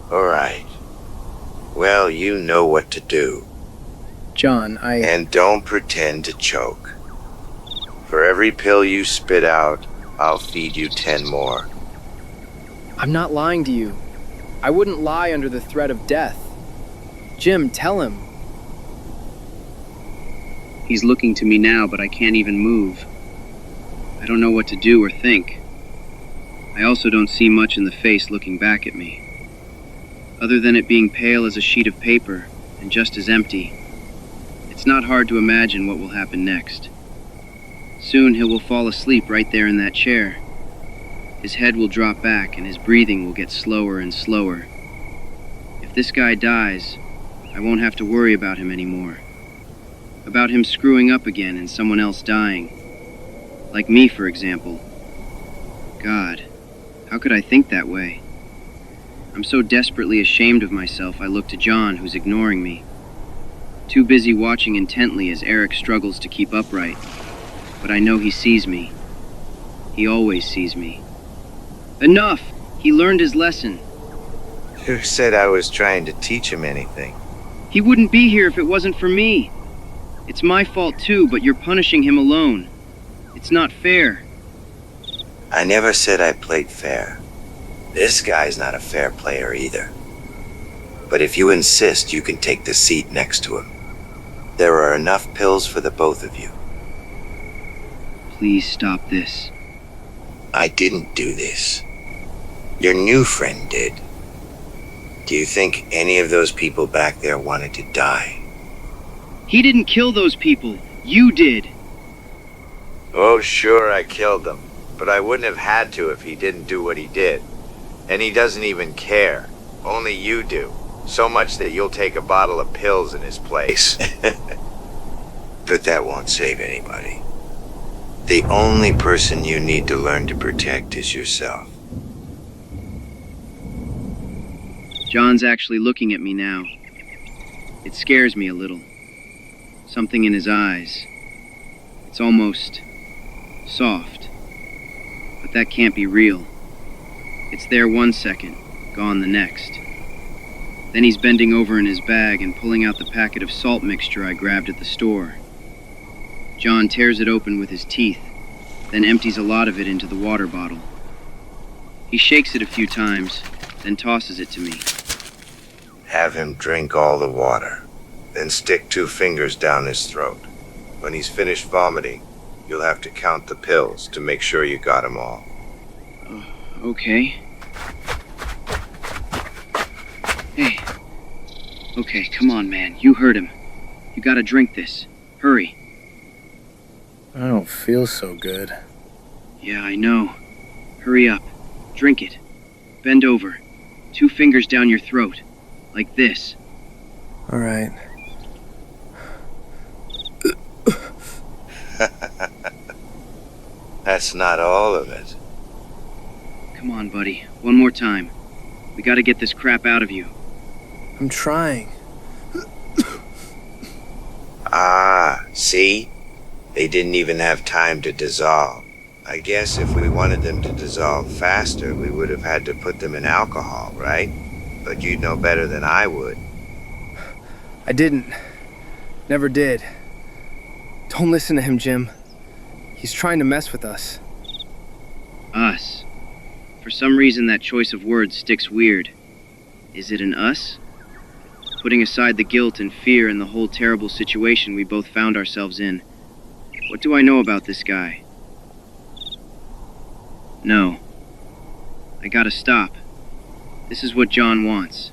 All right. Well, you know what to do. John, And don't pretend to choke. For every pill you spit out, I'll feed you 10 more. I'm not lying to you. I wouldn't lie under the threat of death. Jim, tell him. He's looking to me now, but I can't even move. I don't know what to do or think. I also don't see much in the face looking back at me. Other than it being pale as a sheet of paper and just as empty. It's not hard to imagine what will happen next. Soon he will fall asleep right there in that chair. His head will drop back and his breathing will get slower and slower. If this guy dies, I won't have to worry about him anymore. About him screwing up again and someone else dying. Like me, for example. God, how could I think that way? I'm so desperately ashamed of myself I look to John, who's ignoring me. Too busy watching intently as Eric struggles to keep upright. But I know he sees me. He always sees me. Enough! He learned his lesson. Who said I was trying to teach him anything? He wouldn't be here if it wasn't for me. It's my fault too, but you're punishing him alone. It's not fair. I never said I played fair. This guy's not a fair player either. But if you insist, you can take the seat next to him. There are enough pills for the both of you. Please stop this. I didn't do this. Your new friend did. Do you think any of those people back there wanted to die? He didn't kill those people. You did. Oh, sure, I killed them. But I wouldn't have had to if he didn't do what he did. And he doesn't even care. Only you do. So much that you'll take a bottle of pills in his place. But that won't save anybody. The only person you need to learn to protect is yourself. John's actually looking at me now. It scares me a little. Something in his eyes. It's almost soft. But that can't be real. It's there 1 second, gone the next. Then he's bending over in his bag and pulling out the packet of salt mixture I grabbed at the store. John tears it open with his teeth, then empties a lot of it into the water bottle. He shakes it a few times, then tosses it to me. Have him drink all the water, then stick 2 fingers down his throat. When he's finished vomiting, you'll have to count the pills to make sure you got them all. Okay. Hey. Okay, come on, man. You heard him. You gotta drink this. Hurry. I don't feel so good. Yeah, I know. Hurry up. Drink it. Bend over. 2 fingers down your throat. Like this. All right. That's not all of it. Come on, buddy. One more time. We gotta get this crap out of you. I'm trying. Ah, see? They didn't even have time to dissolve. I guess if we wanted them to dissolve faster, we would have had to put them in alcohol, right? But you'd know better than I would. I didn't. Never did. Don't listen to him, Jim. He's trying to mess with us. Us. For some reason, that choice of words sticks weird. Is it an us? Putting aside the guilt and fear and the whole terrible situation we both found ourselves in, what do I know about this guy? No. I gotta stop. This is what John wants.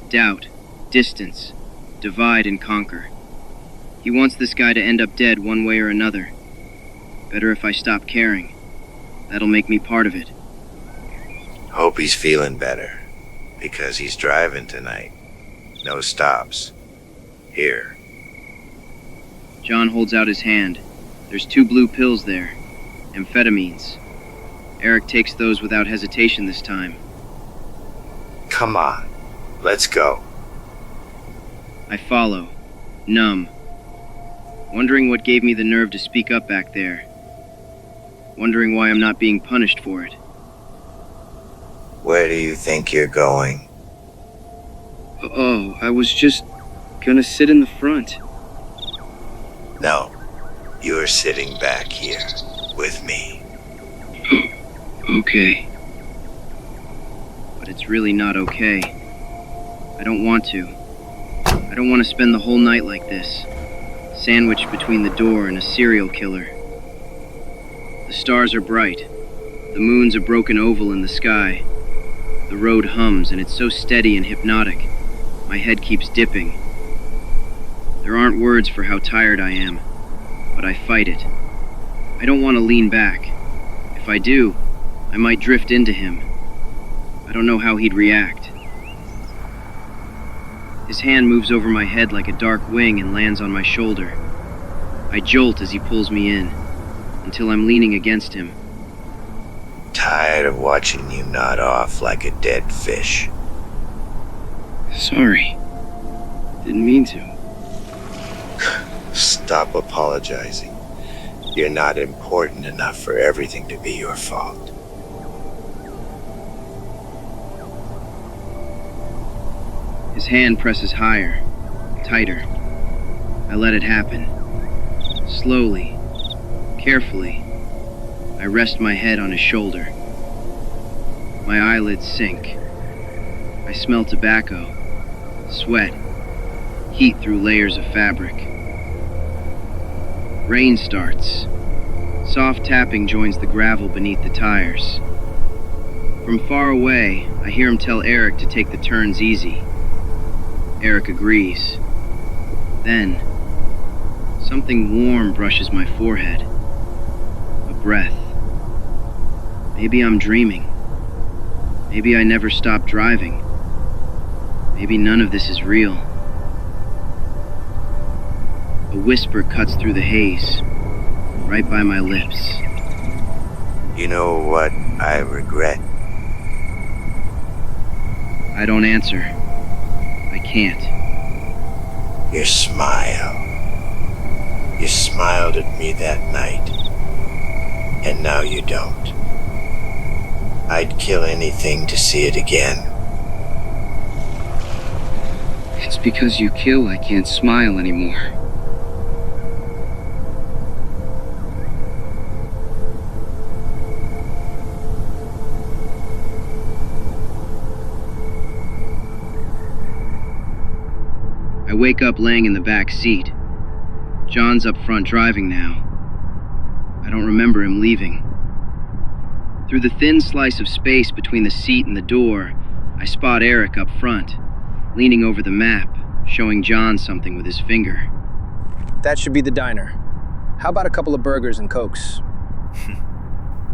Doubt, distance, divide and conquer. He wants this guy to end up dead one way or another. Better if I stop caring. That'll make me part of it. Hope he's feeling better, because he's driving tonight. No stops. Here. John holds out his hand. There's 2 blue pills there. Amphetamines. Eric takes those without hesitation this time. Come on. Let's go. I follow, numb. Wondering what gave me the nerve to speak up back there. Wondering why I'm not being punished for it. Where do you think you're going? Oh, I was just gonna sit in the front. No. You're sitting back here with me. Okay. But it's really not okay. I don't want to. I don't want to spend the whole night like this, sandwiched between the door and a serial killer. The stars are bright. The moon's a broken oval in the sky. The road hums, and it's so steady and hypnotic. My head keeps dipping. There aren't words for how tired I am, but I fight it. I don't want to lean back. If I do, I might drift into him. I don't know how he'd react. His hand moves over my head like a dark wing and lands on my shoulder. I jolt as he pulls me in, until I'm leaning against him. Tired of watching you nod off like a dead fish. Sorry. Didn't mean to. Stop apologizing. You're not important enough for everything to be your fault. His hand presses higher, tighter. I let it happen. Slowly, carefully, I rest my head on his shoulder. My eyelids sink. I smell tobacco, sweat, heat through layers of fabric. Rain starts. Soft tapping joins the gravel beneath the tires. From far away, I hear him tell Eric to take the turns easy. Eric agrees. Then, something warm brushes my forehead. A breath. Maybe I'm dreaming. Maybe I never stopped driving. Maybe none of this is real. A whisper cuts through the haze, right by my lips. You know what I regret? I don't answer. I can't. Your smile. You smiled at me that night, and now you don't. I'd kill anything to see it again. It's because you kill I can't smile anymore. I wake up laying in the back seat. John's up front driving now. I don't remember him leaving. Through the thin slice of space between the seat and the door, I spot Eric up front, leaning over the map, showing John something with his finger. That should be the diner. How about a couple of burgers and Cokes?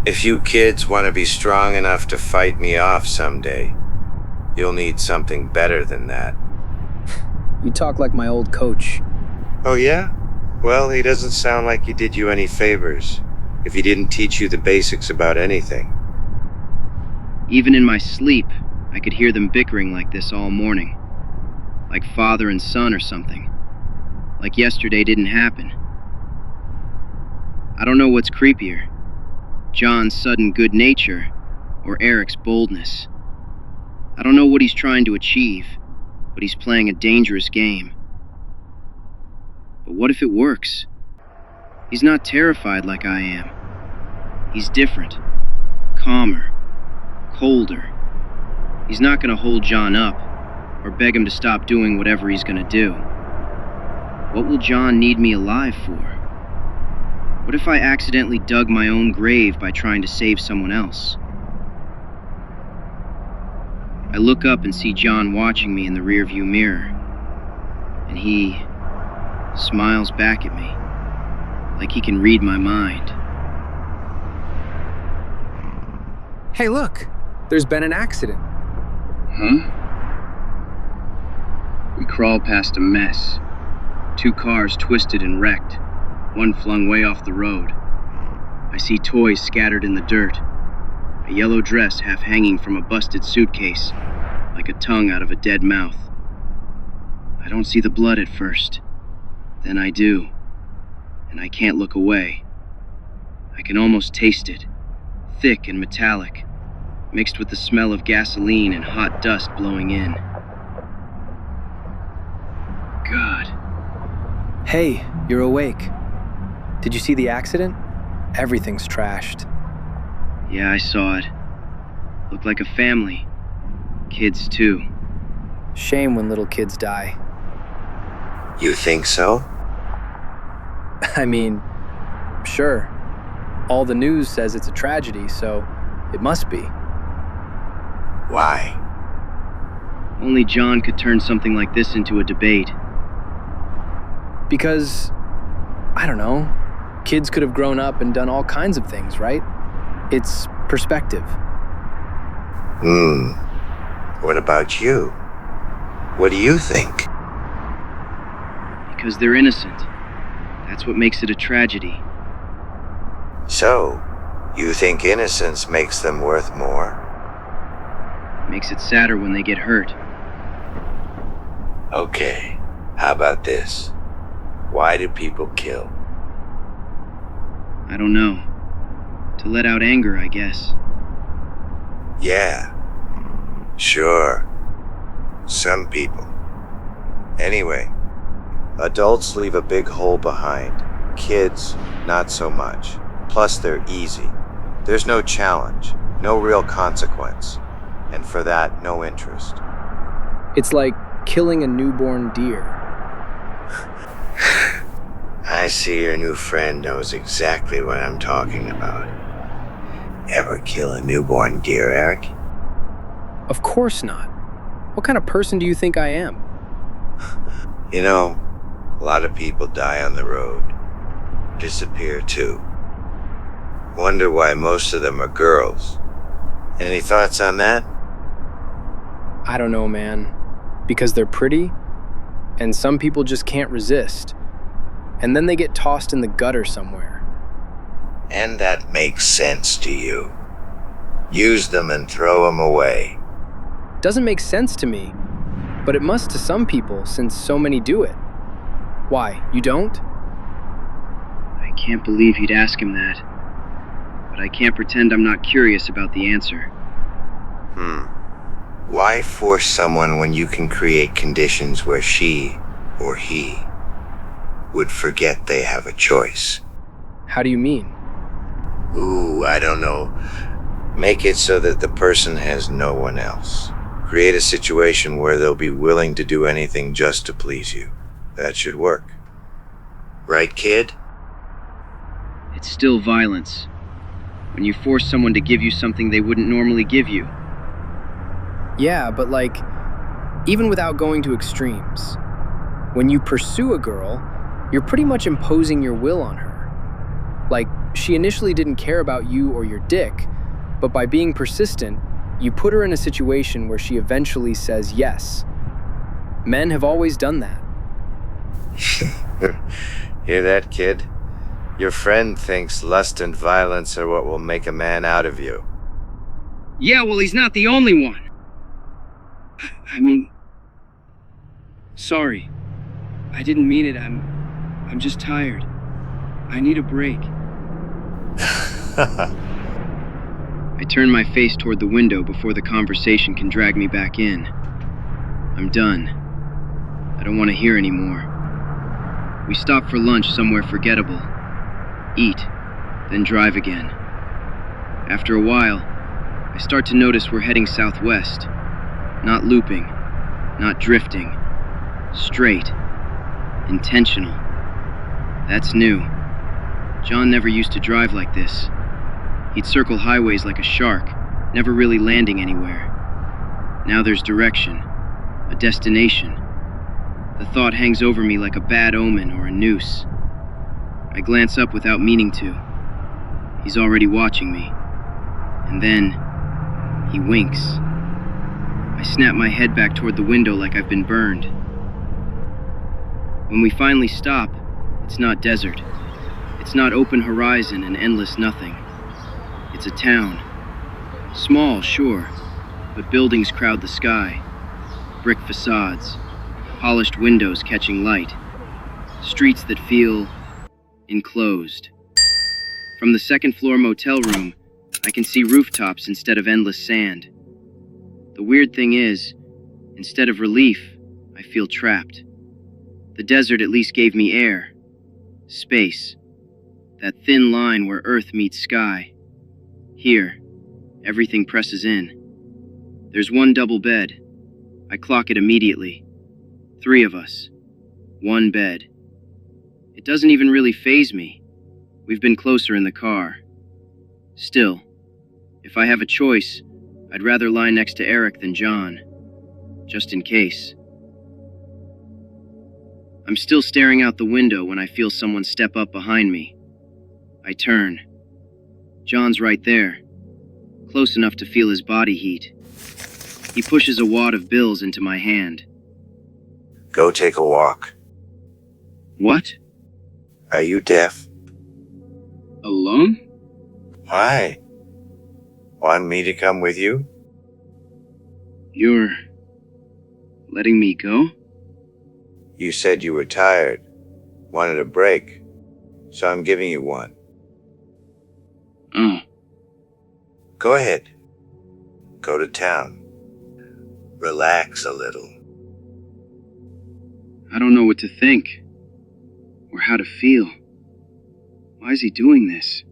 If you kids want to be strong enough to fight me off someday, you'll need something better than that. You talk like my old coach. Oh yeah? Well, he doesn't sound like he did you any favors, if he didn't teach you the basics about anything. Even in my sleep, I could hear them bickering like this all morning. Like father and son or something. Like yesterday didn't happen. I don't know what's creepier. John's sudden good nature, or Eric's boldness. I don't know what he's trying to achieve, but he's playing a dangerous game. But what if it works? He's not terrified like I am. He's different, calmer, colder. He's not gonna hold John up, or beg him to stop doing whatever he's gonna do. What will John need me alive for? What if I accidentally dug my own grave by trying to save someone else? I look up and see John watching me in the rearview mirror, and he smiles back at me, like he can read my mind. Hey, look! There's been an accident. Huh? We crawl past a mess. 2 cars twisted and wrecked, one flung way off the road. I see toys scattered in the dirt, a yellow dress half hanging from a busted suitcase, like a tongue out of a dead mouth. I don't see the blood at first. Then I do, and I can't look away. I can almost taste it, thick and metallic, mixed with the smell of gasoline and hot dust blowing in. God. Hey, you're awake. Did you see the accident? Everything's trashed. Yeah, I saw it. Looked like a family. Kids, too. Shame when little kids die. You think so? I mean, sure. All the news says it's a tragedy, so it must be. Why? Only John could turn something like this into a debate. Because, I don't know, kids could have grown up and done all kinds of things, right? It's perspective. What about you? What do you think? Because they're innocent. That's what makes it a tragedy. So, you think innocence makes them worth more? Makes it sadder when they get hurt. Okay, how about this? Why do people kill? I don't know. To let out anger, I guess. Yeah, sure. Some people. Anyway, adults leave a big hole behind. Kids, not so much. Plus, they're easy. There's no challenge, no real consequence. And for that, no interest. It's like killing a newborn deer. I see your new friend knows exactly what I'm talking about. Ever kill a newborn deer, Eric? Of course not. What kind of person do you think I am? You know, a lot of people die on the road. Disappear too. Wonder why most of them are girls. Any thoughts on that? I don't know, man. Because they're pretty, and some people just can't resist. and then they get tossed in the gutter somewhere. And that makes sense to you. Use them and throw them away. Doesn't make sense to me, but it must to some people since so many do it. Why, you don't? I can't believe he'd ask him that. But I can't pretend I'm not curious about the answer. Why force someone when you can create conditions where she, or he, would forget they have a choice? How do you mean? Ooh, I don't know. Make it so that the person has no one else. Create a situation where they'll be willing to do anything just to please you. That should work. Right, kid? It's still violence. When you force someone to give you something they wouldn't normally give you. Yeah, but like, even without going to extremes, when you pursue a girl, you're pretty much imposing your will on her. Like, she initially didn't care about you or your dick, but by being persistent, you put her in a situation where she eventually says yes. Men have always done that. Hear that, kid? Your friend thinks lust and violence are what will make a man out of you. Yeah, well, he's not the only one. I mean... Sorry. I didn't mean it. I'm just tired. I need a break. I turn my face toward the window before the conversation can drag me back in. I'm done. I don't want to hear anymore. We stop for lunch somewhere forgettable. Eat, then drive again. After a while, I start to notice we're heading southwest. Not looping, not drifting. Straight. Intentional. That's new. John never used to drive like this. He'd circle highways like a shark, never really landing anywhere. Now there's direction, a destination. The thought hangs over me like a bad omen or a noose. I glance up without meaning to. He's already watching me. And then, he winks. I snap my head back toward the window like I've been burned. When we finally stop, it's not desert. It's not open horizon and endless nothing. It's a town. Small, sure, but buildings crowd the sky. Brick facades, polished windows catching light. Streets that feel enclosed. From the second-floor motel room, I can see rooftops instead of endless sand. The weird thing is, instead of relief, I feel trapped. The desert at least gave me air, space, that thin line where earth meets sky. Here, everything presses in. There's one double bed. I clock it immediately. 3 of us. 1 bed. It doesn't even really faze me. We've been closer in the car. Still, if I have a choice, I'd rather lie next to Eric than John. Just in case. I'm still staring out the window when I feel someone step up behind me. I turn. John's right there, close enough to feel his body heat. He pushes a wad of bills into my hand. Go take a walk. What? Are you deaf? Alone? Why? Want me to come with you? You're letting me go? You said you were tired, wanted a break, so I'm giving you one. Oh. Go ahead. Go to town. Relax a little. I don't know what to think. Or how to feel. Why is he doing this?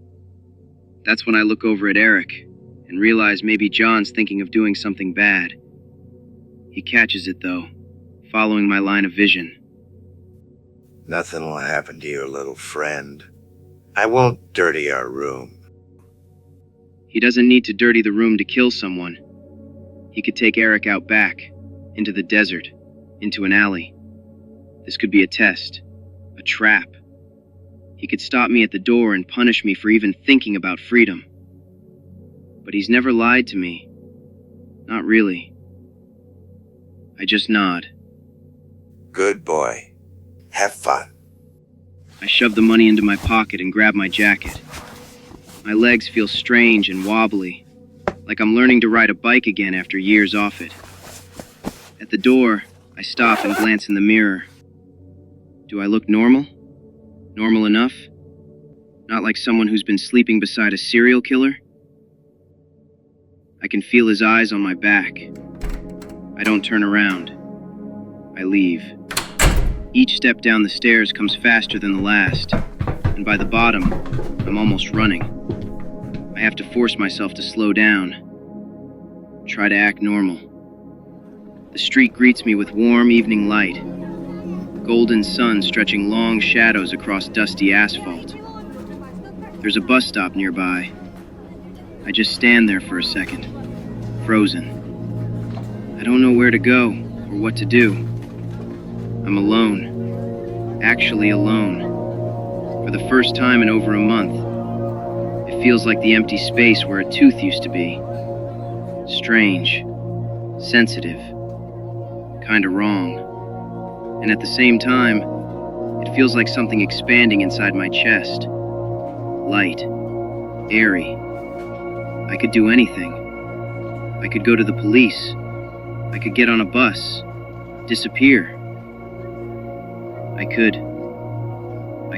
That's when I look over at Eric and realize maybe John's thinking of doing something bad. He catches it though, following my line of vision. Nothing will happen to your little friend. I won't dirty our room. He doesn't need to dirty the room to kill someone. He could take Eric out back, into the desert, into an alley. This could be a test, a trap. He could stop me at the door and punish me for even thinking about freedom. But he's never lied to me. Not really. I just nod. Good boy. Have fun. I shove the money into my pocket and grab my jacket. My legs feel strange and wobbly, like I'm learning to ride a bike again after years off it. At the door, I stop and glance in the mirror. Do I look normal? Normal enough? Not like someone who's been sleeping beside a serial killer? I can feel his eyes on my back. I don't turn around. I leave. Each step down the stairs comes faster than the last, and by the bottom, I'm almost running. I have to force myself to slow down. Try to act normal. The street greets me with warm evening light. Golden sun stretching long shadows across dusty asphalt. There's a bus stop nearby. I just stand there for a second, frozen. I don't know where to go or what to do. I'm alone. Actually alone. For the first time in over a month. It feels like the empty space where a tooth used to be. Strange. Sensitive. Kinda wrong. And at the same time, it feels like something expanding inside my chest. Light. Airy. I could do anything. I could go to the police. I could get on a bus. Disappear. I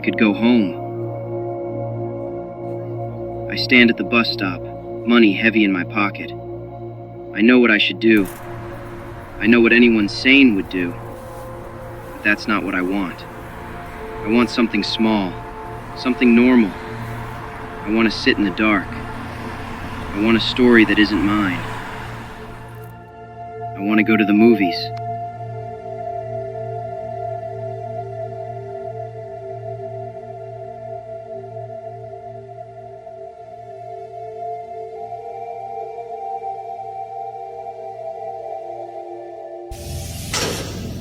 could go home. I stand at the bus stop, money heavy in my pocket. I know what I should do. I know what anyone sane would do. But that's not what I want. I want something small, something normal. I want to sit in the dark. I want a story that isn't mine. I want to go to the movies.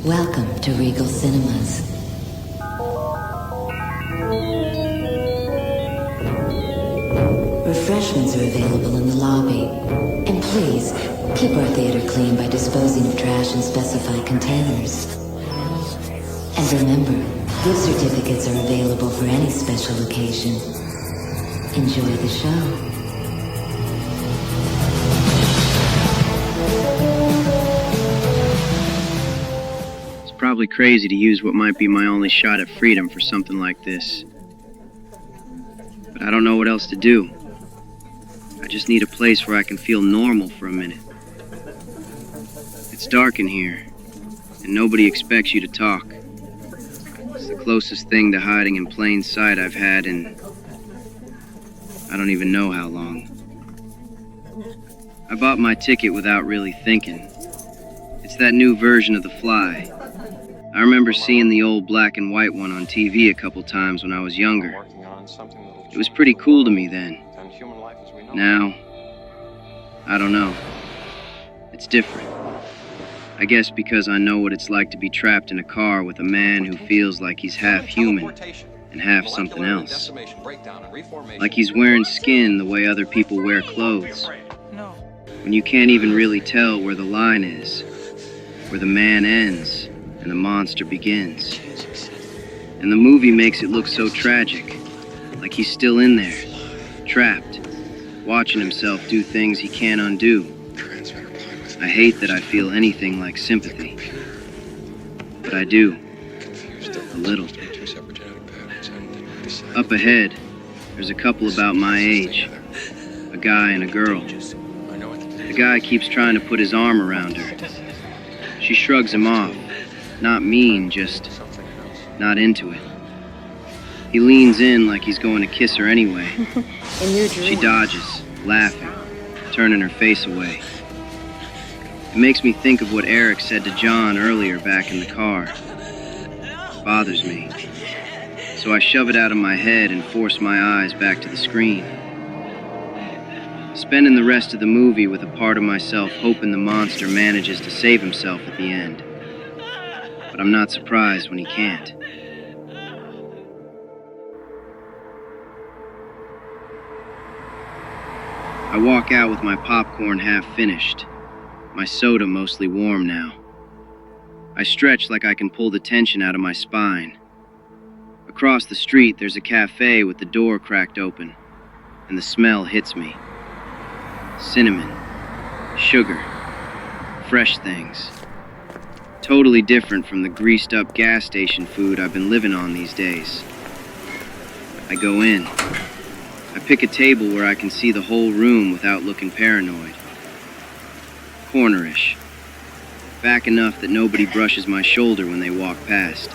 Welcome to Regal Cinemas. Refreshments are available in the lobby. And please, keep our theater clean by disposing of trash in specified containers. And remember, gift certificates are available for any special occasion. Enjoy the show. Probably crazy to use what might be my only shot at freedom for something like this. But I don't know what else to do. I just need a place where I can feel normal for a minute. It's dark in here, and nobody expects you to talk. It's the closest thing to hiding in plain sight I've had in... I don't even know how long. I bought my ticket without really thinking. It's that new version of The Fly. I remember seeing the old black and white one on TV a couple times when I was younger. It was pretty cool to me then. Now, I don't know. It's different. I guess because I know what it's like to be trapped in a car with a man who feels like he's half human and half something else. Like he's wearing skin the way other people wear clothes. When you can't even really tell where the line is, where the man ends and the monster begins. And the movie makes it look so tragic, like he's still in there, trapped, watching himself do things he can't undo. I hate that I feel anything like sympathy, but I do, a little. Up ahead, there's a couple about my age, a guy and a girl. The guy keeps trying to put his arm around her. She shrugs him off. Not mean, just not into it. He leans in like he's going to kiss her anyway. She dodges, laughing, turning her face away. It makes me think of what Eric said to John earlier back in the car. It bothers me. So I shove it out of my head and force my eyes back to the screen. Spending the rest of the movie with a part of myself hoping the monster manages to save himself at the end. But I'm not surprised when he can't. I walk out with my popcorn half finished, my soda mostly warm now. I stretch like I can pull the tension out of my spine. A Across the street, there's a cafe with the door cracked open, and the smell hits me. Cinnamon, sugar, fresh things. Totally different from the greased-up gas station food I've been living on these days. I go in. I pick a table where I can see the whole room without looking paranoid. Cornerish. Back enough that nobody brushes my shoulder when they walk past.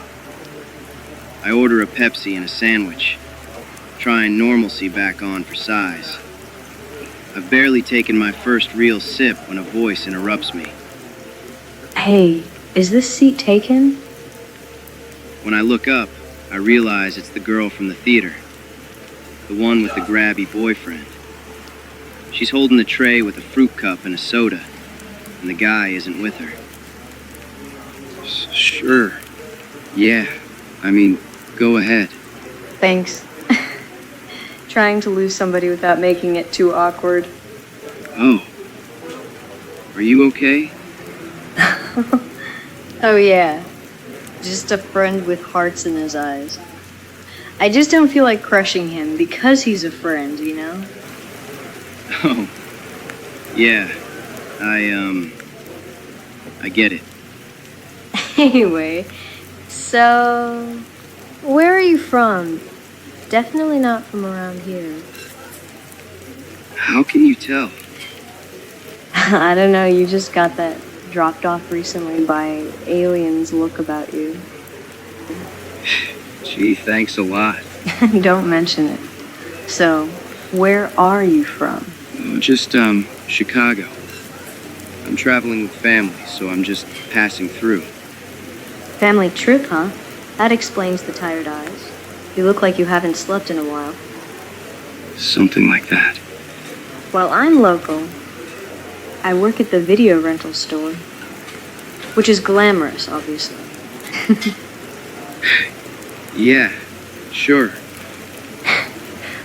I order a Pepsi and a sandwich, trying normalcy back on for size. I've barely taken my first real sip when a voice interrupts me. Hey, is this seat taken? When I look up, I realize it's the girl from the theater. The one with the grabby boyfriend. She's holding the tray with a fruit cup and a soda, and the guy isn't with her. Sure. Yeah. I mean, go ahead. Thanks. Trying to lose somebody without making it too awkward. Oh. Are you okay? Oh yeah. Just a friend with hearts in his eyes. I just don't feel like crushing him because he's a friend, you know? Oh. Yeah. I get it. Anyway, so... where are you from? Definitely not from around here. How can you tell? I don't know, you just got that dropped off recently by aliens look about you. Gee, thanks a lot. Don't mention it. So, where are you from? Just, Chicago. I'm traveling with family, so I'm just passing through. Family trip, huh? That explains the tired eyes. You look like you haven't slept in a while. Something like that. Well, I'm local. I work at the video rental store. Which is glamorous, obviously. Yeah, sure.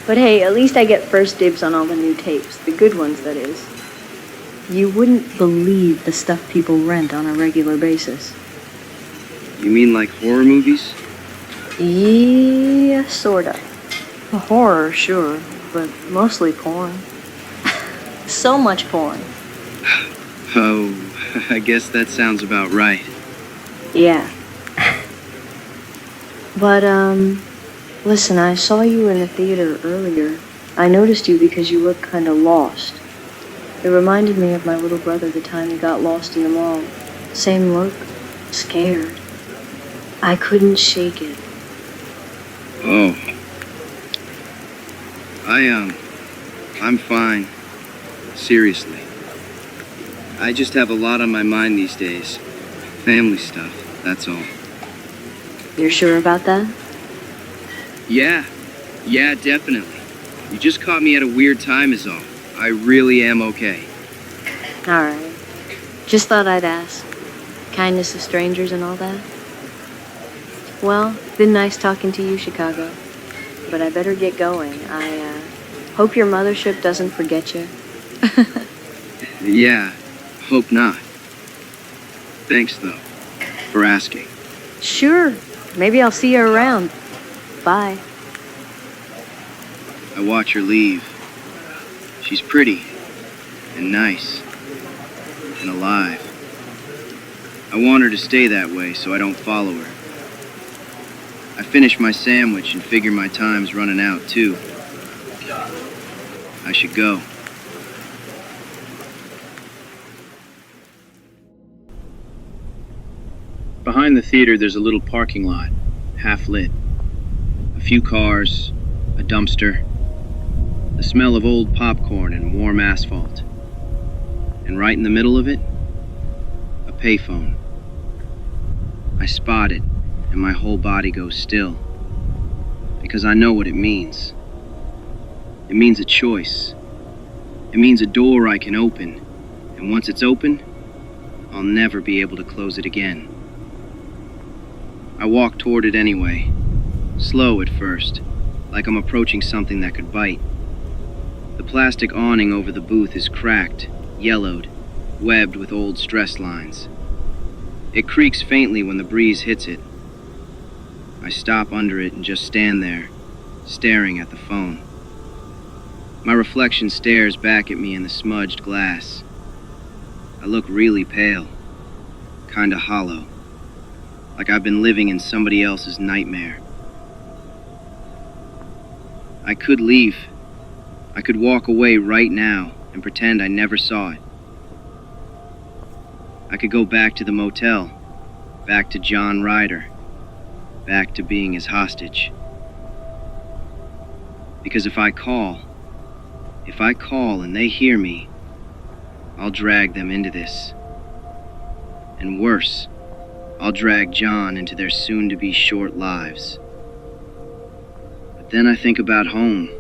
But hey, at least I get first dibs on all the new tapes. The good ones, that is. You wouldn't believe the stuff people rent on a regular basis. You mean like horror movies? Yeah, sorta. Horror, sure, but mostly porn. So much porn. Oh, I guess that sounds about right. Yeah. But, listen, I saw you in the theater earlier. I noticed you because you looked kinda lost. It reminded me of my little brother the time he got lost in the mall. Same look, scared. I couldn't shake it. Oh. I'm fine. Seriously. I just have a lot on my mind these days. Family stuff, that's all. You're sure about that? Yeah, definitely. You just caught me at a weird time is all. I really am okay. Alright. Just thought I'd ask. Kindness of strangers and all that. Well, been nice talking to you, Chicago. But I better get going. I hope your mothership doesn't forget you. Yeah, hope not. Thanks, though, for asking. Sure. Maybe I'll see you around. Bye. I watch her leave. She's pretty, and nice, and alive. I want her to stay that way so I don't follow her. I finish my sandwich and figure my time's running out, too. I should go. Behind the theater, there's a little parking lot, half lit. A few cars, a dumpster, the smell of old popcorn and warm asphalt. And right in the middle of it, a payphone. I spot it, and my whole body goes still. Because I know what it means. It means a choice. It means a door I can open, and once it's open, I'll never be able to close it again. I walk toward it anyway, slow at first, like I'm approaching something that could bite. The plastic awning over the booth is cracked, yellowed, webbed with old stress lines. It creaks faintly when the breeze hits it. I stop under it and just stand there, staring at the phone. My reflection stares back at me in the smudged glass. I look really pale, kinda hollow, like I've been living in somebody else's nightmare. I could leave. I could walk away right now and pretend I never saw it. I could go back to the motel, back to John Ryder, back to being his hostage. Because if I call and they hear me, I'll drag them into this. And worse, I'll drag John into their soon-to-be short lives. But then I think about home,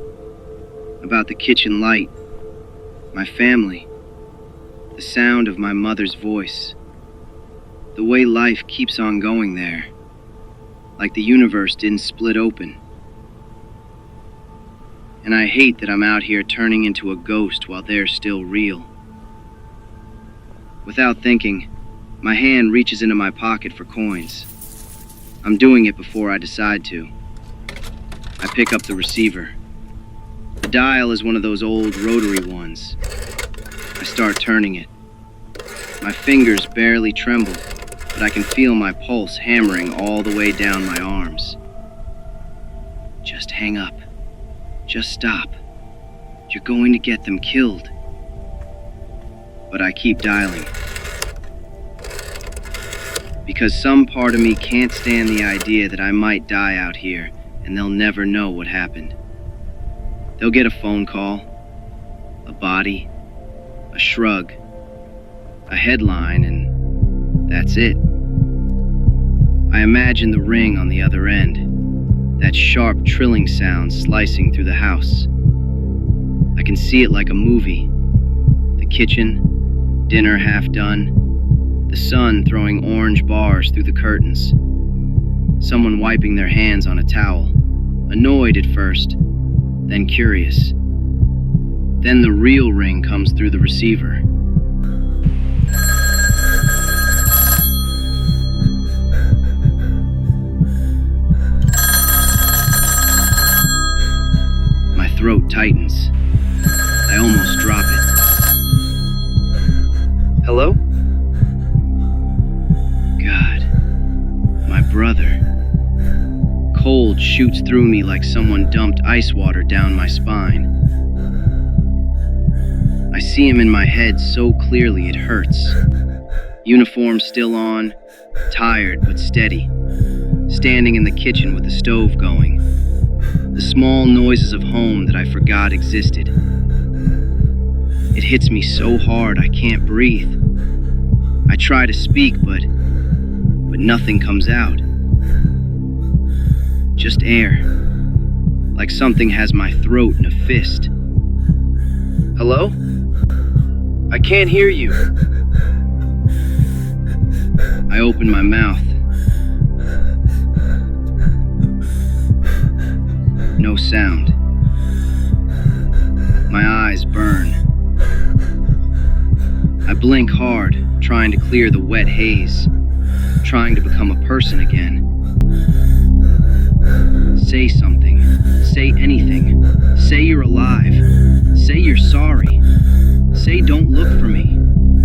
about the kitchen light, my family, the sound of my mother's voice, the way life keeps on going there, like the universe didn't split open. And I hate that I'm out here turning into a ghost while they're still real. Without thinking, my hand reaches into my pocket for coins. I'm doing it before I decide to. I pick up the receiver. The dial is one of those old rotary ones. I start turning it. My fingers barely tremble, but I can feel my pulse hammering all the way down my arms. Just hang up. Just stop. You're going to get them killed. But I keep dialing. Because some part of me can't stand the idea that I might die out here and they'll never know what happened. They'll get a phone call, a body, a shrug, a headline, and that's it. I imagine the ring on the other end, that sharp trilling sound slicing through the house. I can see it like a movie. The kitchen, dinner half done, the sun throwing orange bars through the curtains, someone wiping their hands on a towel, annoyed at first, then curious. Then the real ring comes through the receiver. My throat tightens. I almost drop it. Hello? God, my brother. Cold shoots through me like someone dumped ice water down my spine. I see him in my head so clearly it hurts. Uniform still on, tired but steady. Standing in the kitchen with the stove going. The small noises of home that I forgot existed. It hits me so hard I can't breathe. I try to speak, but nothing comes out. Just air, like something has my throat in a fist. Hello? I can't hear you. I open my mouth. No sound. My eyes burn. I blink hard, trying to clear the wet haze, trying to become a person again. Say something. Say anything. Say you're alive. Say you're sorry. Say don't look for me.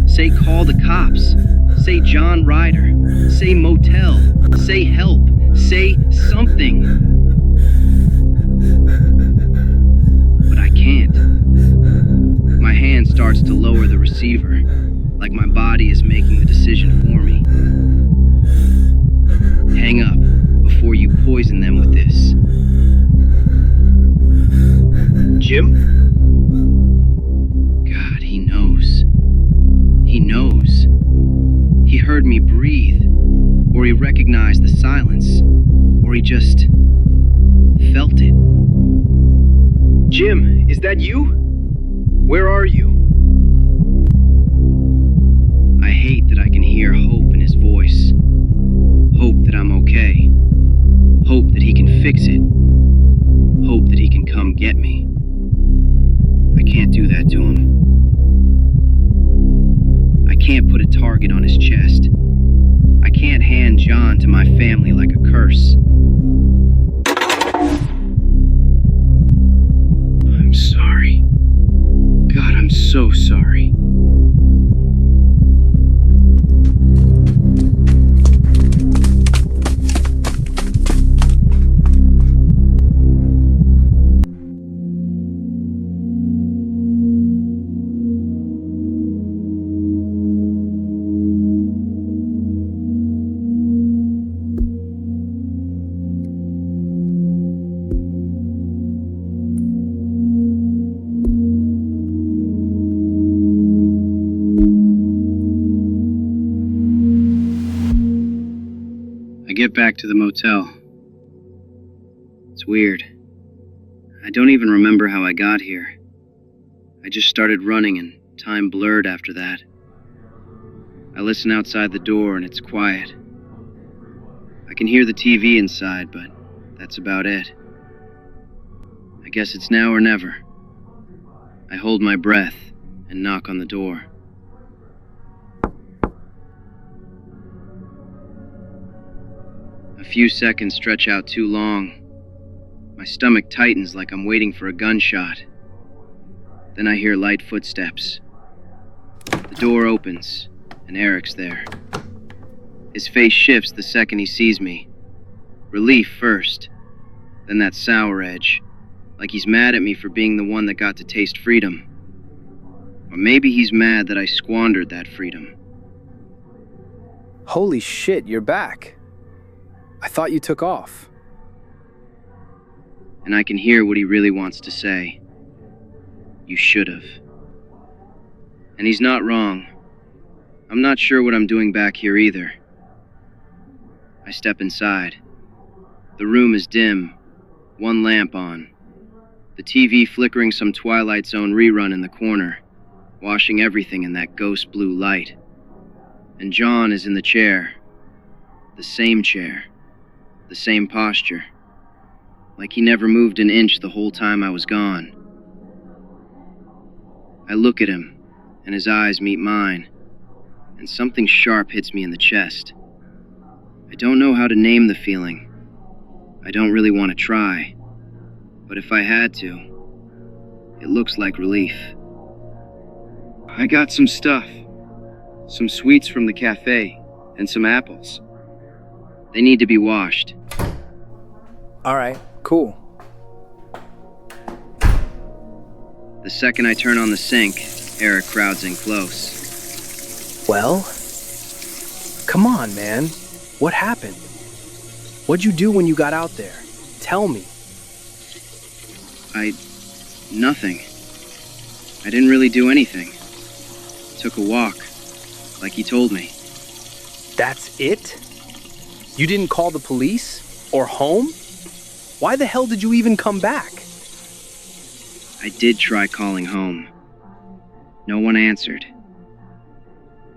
Say call the cops. Say John Ryder. Say motel. Say help. Say something. But I can't. My hand starts to lower the receiver, like my body is making the decision for me. Hang up before you poison them with this. Jim? God, he knows. He knows. He heard me breathe, or he recognized the silence, or he just felt it. Jim, is that you? Where are you? I hate that I can hear hope in his voice. Hope that I'm okay. Hope that he can fix it. Hope that he can come get me. I can't do that to him. I can't put a target on his chest. I can't hand John to my family like a curse. I'm sorry. God, I'm so sorry. I get back to the motel. It's weird. I don't even remember how I got here. I just started running and time blurred after that. I listen outside the door and it's quiet. I can hear the TV inside, but that's about it. I guess it's now or never. I hold my breath and knock on the door. A few seconds stretch out too long. My stomach tightens like I'm waiting for a gunshot. Then I hear light footsteps. The door opens, and Eric's there. His face shifts the second he sees me. Relief first, then that sour edge, like he's mad at me for being the one that got to taste freedom. Or maybe he's mad that I squandered that freedom. Holy shit, you're back. I thought you took off. And I can hear what he really wants to say. You should've. And he's not wrong. I'm not sure what I'm doing back here either. I step inside. The room is dim, one lamp on. The TV flickering some Twilight Zone rerun in the corner, washing everything in that ghost blue light. And John is in the chair. The same chair. The same posture. Like he never moved an inch the whole time I was gone. I look at him, and his eyes meet mine, and something sharp hits me in the chest. I don't know how to name the feeling. I don't really want to try, but if I had to, it looks like relief. I got some stuff. Some sweets from the cafe, and some apples. They need to be washed. All right, cool. The second I turn on the sink, Eric crowds in close. Well? Come on, man. What happened? What'd you do when you got out there? Tell me. Nothing. I didn't really do anything. Took a walk, like he told me. That's it? You didn't call the police? Or home? Why the hell did you even come back? I did try calling home. No one answered.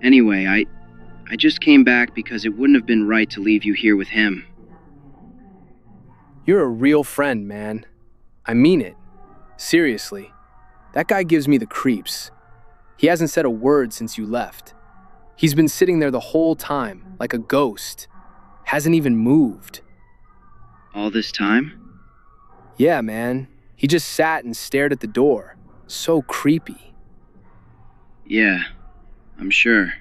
Anyway, I just came back because it wouldn't have been right to leave you here with him. You're a real friend, man. I mean it. Seriously. That guy gives me the creeps. He hasn't said a word since you left. He's been sitting there the whole time, like a ghost. Hasn't even moved. All this time? Yeah, man. He just sat and stared at the door. So creepy. Yeah, I'm sure.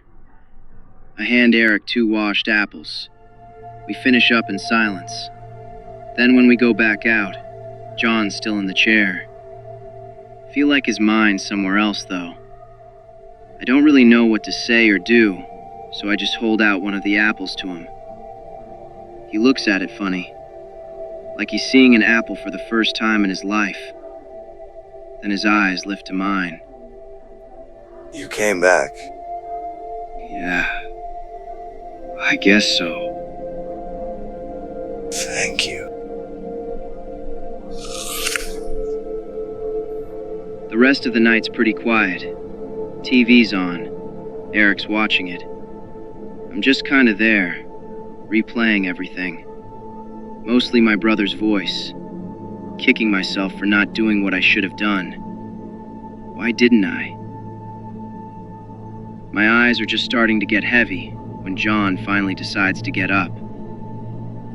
I hand Eric 2 washed apples. We finish up in silence. Then when we go back out, John's still in the chair. Feel like his mind's somewhere else, though. I don't really know what to say or do, so I just hold out one of the apples to him. He looks at it funny, like he's seeing an apple for the first time in his life. Then his eyes lift to mine. You came back. Yeah, I guess so. Thank you. The rest of the night's pretty quiet. TV's on. Eric's watching it. I'm just kind of there, replaying everything. Mostly my brother's voice. Kicking myself for not doing what I should have done. Why didn't I? My eyes are just starting to get heavy, when John finally decides to get up.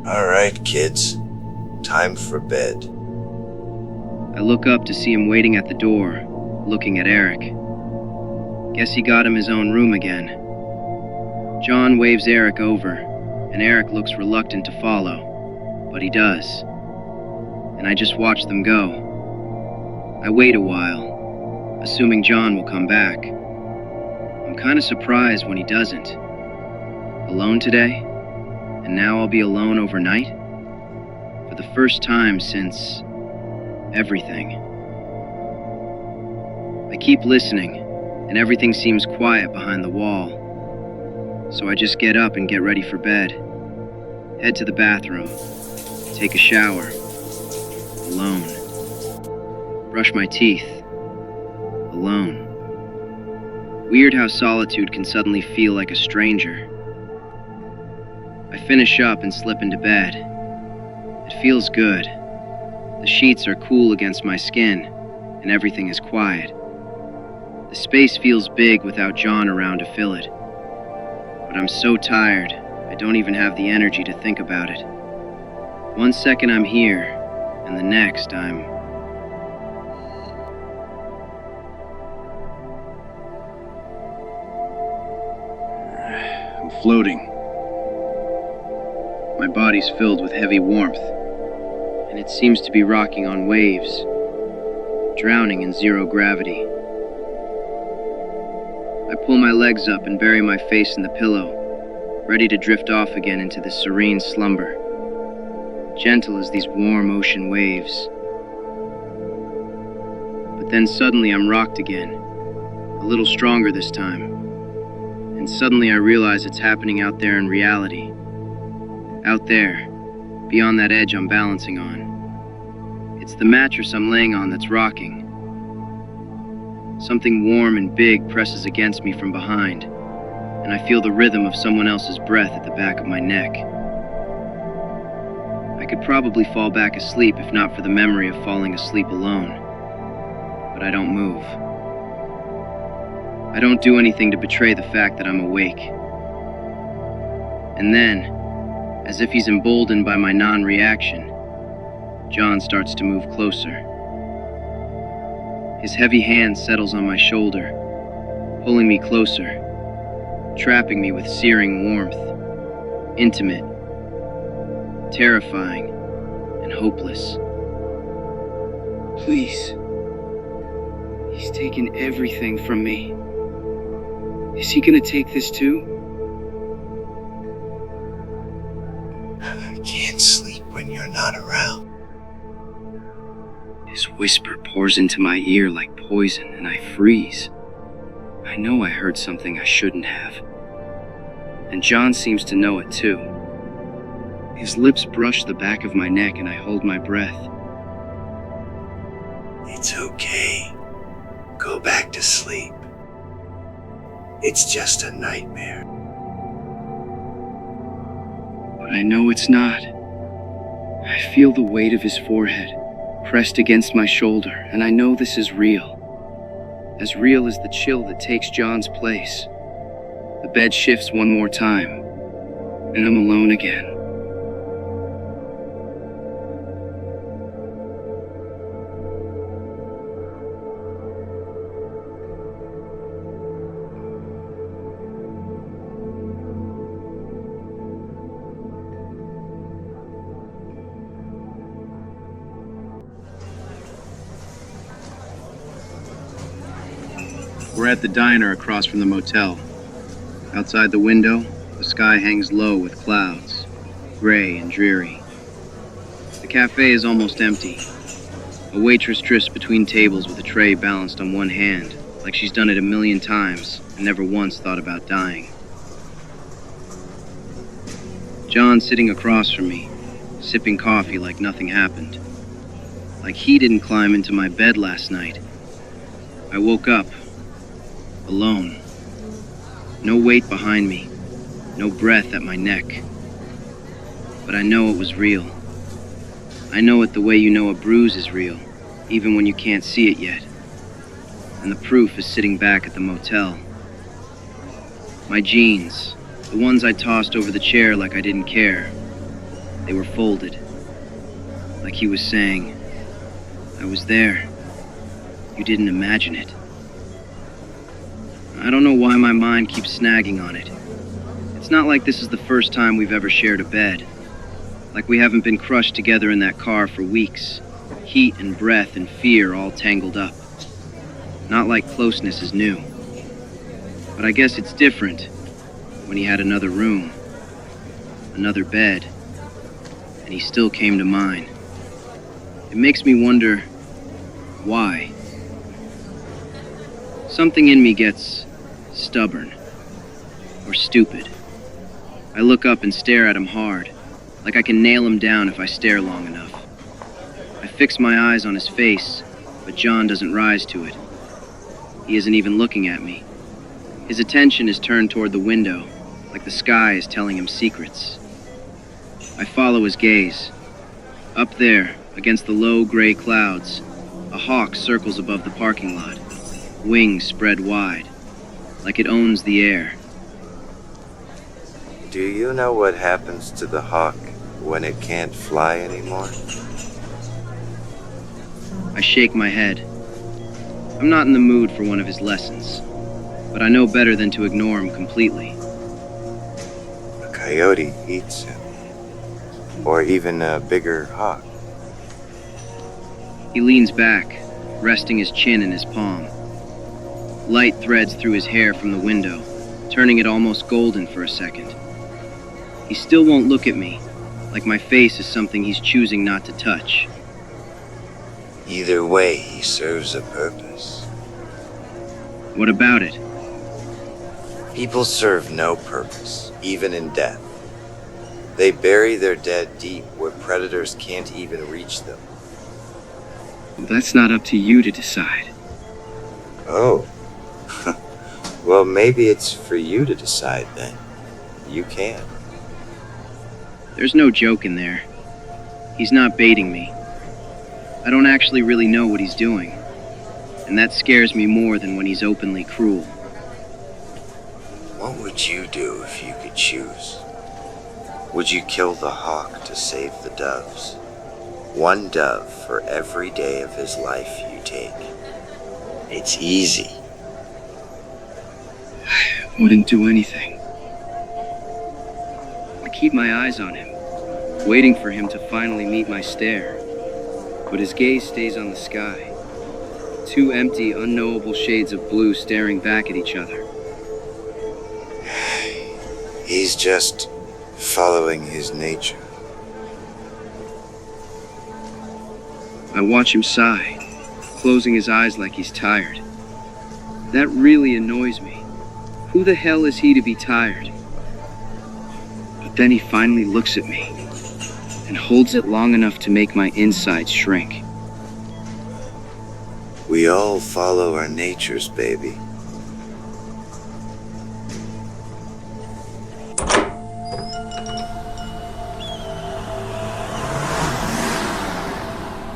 All right, kids. Time for bed. I look up to see him waiting at the door, looking at Eric. Guess he got him his own room again. John waves Eric over, and Eric looks reluctant to follow, but he does. And I just watch them go. I wait a while, assuming John will come back. I'm kind of surprised when he doesn't. Alone today? And now I'll be alone overnight? For the first time since everything. I keep listening, and everything seems quiet behind the wall. So I just get up and get ready for bed. Head to the bathroom. Take a shower. Alone. Brush my teeth. Alone. Weird how solitude can suddenly feel like a stranger. I finish up and slip into bed. It feels good. The sheets are cool against my skin, and everything is quiet. The space feels big without John around to fill it. But I'm so tired, I don't even have the energy to think about it. One second I'm here, and the next I'm floating. My body's filled with heavy warmth, and it seems to be rocking on waves, drowning in zero gravity. I pull my legs up and bury my face in the pillow, ready to drift off again into this serene slumber, gentle as these warm ocean waves. But then suddenly I'm rocked again, a little stronger this time, and suddenly I realize it's happening out there in reality. Out there, beyond that edge I'm balancing on. It's the mattress I'm laying on that's rocking. Something warm and big presses against me from behind, and I feel the rhythm of someone else's breath at the back of my neck. I could probably fall back asleep if not for the memory of falling asleep alone, but I don't move. I don't do anything to betray the fact that I'm awake. And then, as if he's emboldened by my non-reaction, John starts to move closer. His heavy hand settles on my shoulder, pulling me closer, trapping me with searing warmth, intimate, terrifying, and hopeless. Please. He's taken everything from me. Is he gonna take this too? I can't sleep when you're not around. His whisper pours into my ear like poison, and I freeze. I know I heard something I shouldn't have. And John seems to know it too. His lips brush the back of my neck, and I hold my breath. It's okay. Go back to sleep. It's just a nightmare. But I know it's not. I feel the weight of his forehead pressed against my shoulder, and I know this is real. As real as the chill that takes John's place. The bed shifts one more time, and I'm alone again. We're at the diner across from the motel. Outside the window, the sky hangs low with clouds, gray and dreary. The cafe is almost empty. A waitress drifts between tables with a tray balanced on one hand, like she's done it a million times and never once thought about dying. John's sitting across from me, sipping coffee like nothing happened. Like he didn't climb into my bed last night. I woke up. Alone. No weight behind me, no breath at my neck. But I know it was real. I know it the way you know a bruise is real, even when you can't see it yet. And the proof is sitting back at the motel. My jeans, The ones I tossed over the chair like I didn't care. They were folded. Like he was saying, I was there. You didn't imagine it. I don't know why my mind keeps snagging on it. It's not like this is the first time we've ever shared a bed. Like we haven't been crushed together in that car for weeks. Heat and breath and fear all tangled up. Not like closeness is new. But I guess it's different when he had another room, another bed, and he still came to mine. It makes me wonder, why? Something in me gets stubborn or stupid. I look up and stare at him hard, like I can nail him down if I stare long enough. I fix my eyes on his face, but John doesn't rise to it. He isn't even looking at me. His attention is turned toward the window, like the sky is telling him secrets. I follow his gaze. Up there, against the low gray clouds, a hawk circles above the parking lot, wings spread wide, like it owns the air. Do you know what happens to the hawk when it can't fly anymore? I shake my head. I'm not in the mood for one of his lessons, but I know better than to ignore him completely. A coyote eats him. Or even a bigger hawk. He leans back, resting his chin in his palm. Light threads through his hair from the window, turning it almost golden for a second. He still won't look at me, like my face is something he's choosing not to touch. Either way, he serves a purpose. What about it? People serve no purpose, even in death. They bury their dead deep where predators can't even reach them. That's not up to you to decide. Oh. Well, maybe it's for you to decide then. You can. There's no joke in there. He's not baiting me. I don't actually really know what he's doing, and that scares me more than when he's openly cruel. What would you do if you could choose? Would you kill the hawk to save the doves? One dove for every day of his life you take. It's easy. I wouldn't do anything. I keep my eyes on him, waiting for him to finally meet my stare. But his gaze stays on the sky. Two empty, unknowable shades of blue staring back at each other. He's just following his nature. I watch him sigh, closing his eyes like he's tired. That really annoys me. Who the hell is he to be tired? But then he finally looks at me and holds it long enough to make my insides shrink. We all follow our natures, baby.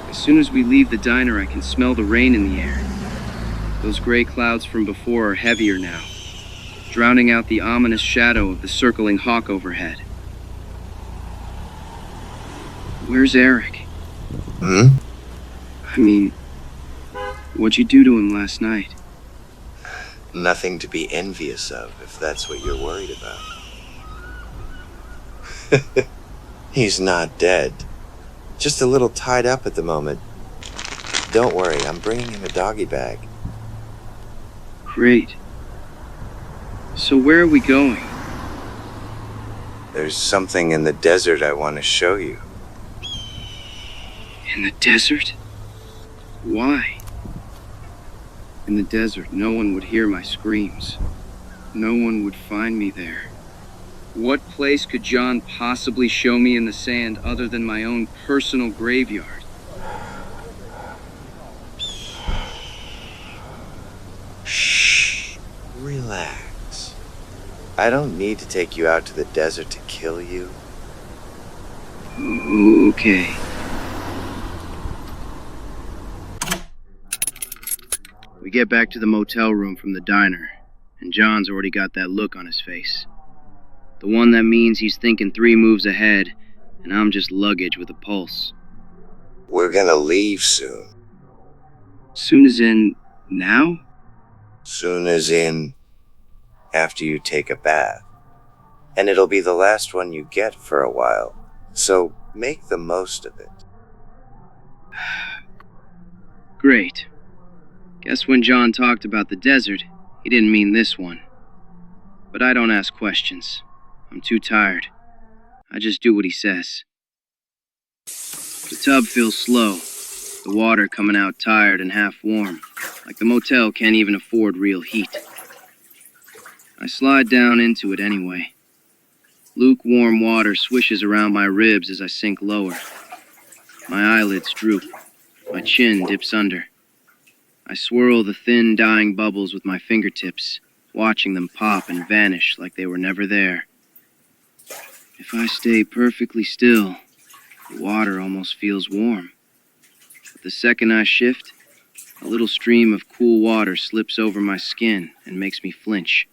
As soon as we leave the diner, I can smell the rain in the air. Those gray clouds from before are heavier now, drowning out the ominous shadow of the circling hawk overhead. Where's Eric? Hmm? I mean, what'd you do to him last night? Nothing to be envious of, if that's what you're worried about. He's not dead. Just a little tied up at the moment. Don't worry, I'm bringing him a doggy bag. Great. So where are we going? There's something in the desert I want to show you. In the desert? Why? In the desert, no one would hear my screams. No one would find me there. What place could John possibly show me in the sand other than my own personal graveyard? Shh. Relax. I don't need to take you out to the desert to kill you. Okay. We get back to the motel room from the diner, and John's already got that look on his face. The one that means he's thinking 3 moves ahead, and I'm just luggage with a pulse. We're gonna leave soon. Soon as in now? Soon as in after you take a bath. And it'll be the last one you get for a while. So make the most of it. Great. Guess when John talked about the desert, he didn't mean this one. But I don't ask questions. I'm too tired. I just do what he says. The tub feels slow, the water coming out tired and half warm, like the motel can't even afford real heat. I slide down into it anyway. Lukewarm water swishes around my ribs as I sink lower. My eyelids droop. My chin dips under. I swirl the thin, dying bubbles with my fingertips, watching them pop and vanish like they were never there. If I stay perfectly still, the water almost feels warm. But the second I shift, a little stream of cool water slips over my skin and makes me flinch.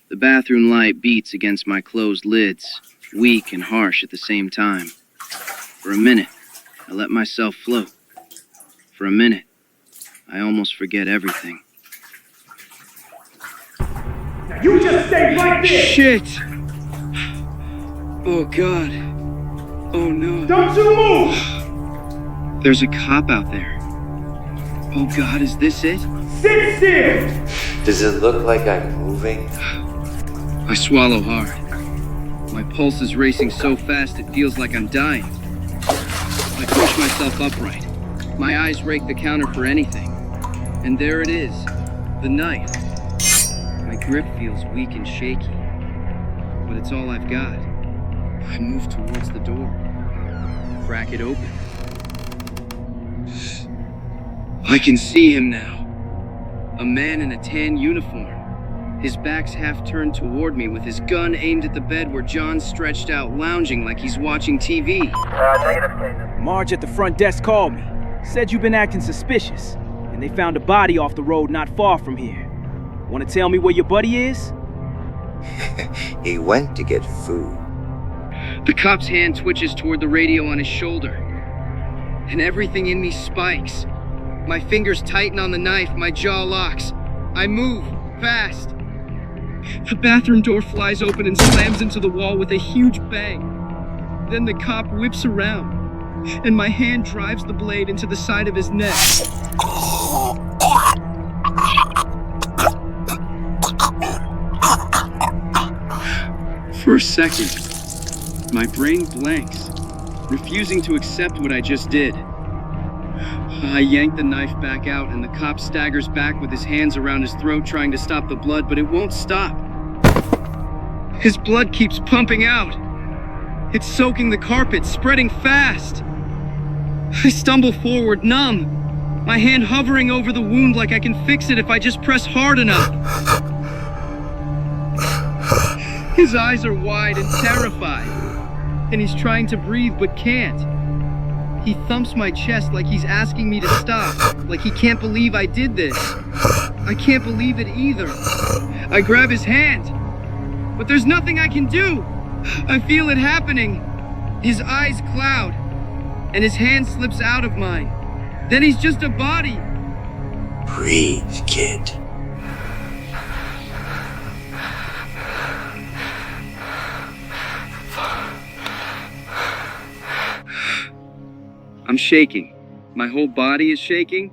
The bathroom light beats against my closed lids, weak and harsh at the same time. For a minute, I let myself float. For a minute, I almost forget everything. Now you just stay right there! Shit! Oh God. Oh no. Don't you move! There's a cop out there. Oh God, is this it? Sit still! Does it look like I'm moving? I swallow hard. My pulse is racing so fast it feels like I'm dying. I push myself upright. My eyes rake the counter for anything. And there it is, the knife. My grip feels weak and shaky, but it's all I've got. I move towards the door, crack it open. I can see him now. A man in a tan uniform. His back's half turned toward me with his gun aimed at the bed where John's stretched out, lounging like he's watching TV. Marge at the front desk called me. Said you've been acting suspicious, and they found a body off the road not far from here. Want to tell me where your buddy is? He went to get food. The cop's hand twitches toward the radio on his shoulder, and everything in me spikes. My fingers tighten on the knife, my jaw locks. I move, fast. The bathroom door flies open and slams into the wall with a huge bang. Then the cop whips around, and my hand drives the blade into the side of his neck. For a second, my brain blanks, refusing to accept what I just did. I yank the knife back out, and the cop staggers back with his hands around his throat trying to stop the blood, but it won't stop. His blood keeps pumping out. It's soaking the carpet, spreading fast. I stumble forward, numb, my hand hovering over the wound like I can fix it if I just press hard enough. His eyes are wide and terrified, and he's trying to breathe but can't. He thumps my chest like he's asking me to stop, like he can't believe I did this. I can't believe it either. I grab his hand, but there's nothing I can do. I feel it happening. His eyes cloud, and his hand slips out of mine. Then he's just a body. Breathe, kid. I'm shaking. My whole body is shaking.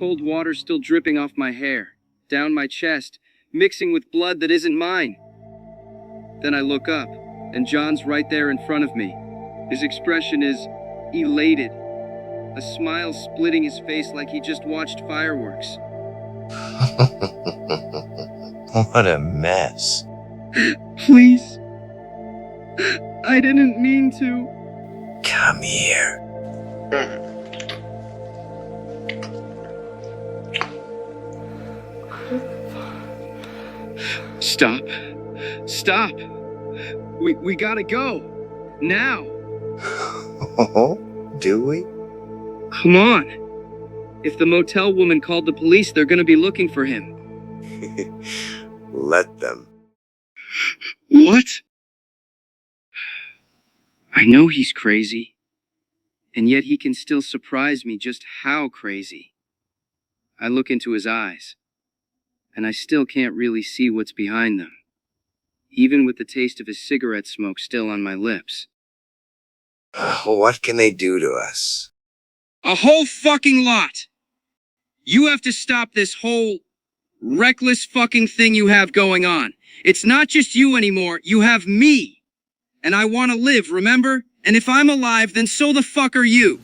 Cold water still dripping off my hair, down my chest, mixing with blood that isn't mine. Then I look up, and John's right there in front of me. His expression is elated, a smile splitting his face like he just watched fireworks. What a mess. Please. I didn't mean to. Come here. Stop. Stop. We gotta go. Now. Oh, do we? Come on. If the motel woman called the police, they're gonna be looking for him. Let them. What? I know he's crazy, and yet he can still surprise me just how crazy. I look into his eyes, and I still can't really see what's behind them, even with the taste of his cigarette smoke still on my lips. What can they do to us? A whole fucking lot! You have to stop this whole reckless fucking thing you have going on. It's not just you anymore, you have me. And I want to live, remember? And if I'm alive, then so the fuck are you.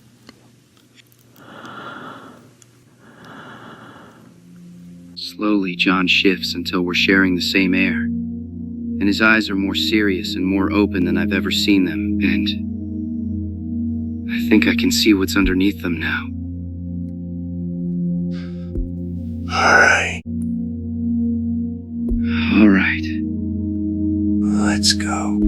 Slowly, John shifts until we're sharing the same air. And his eyes are more serious and more open than I've ever seen them. And I think I can see what's underneath them now. All right. All right. Let's go.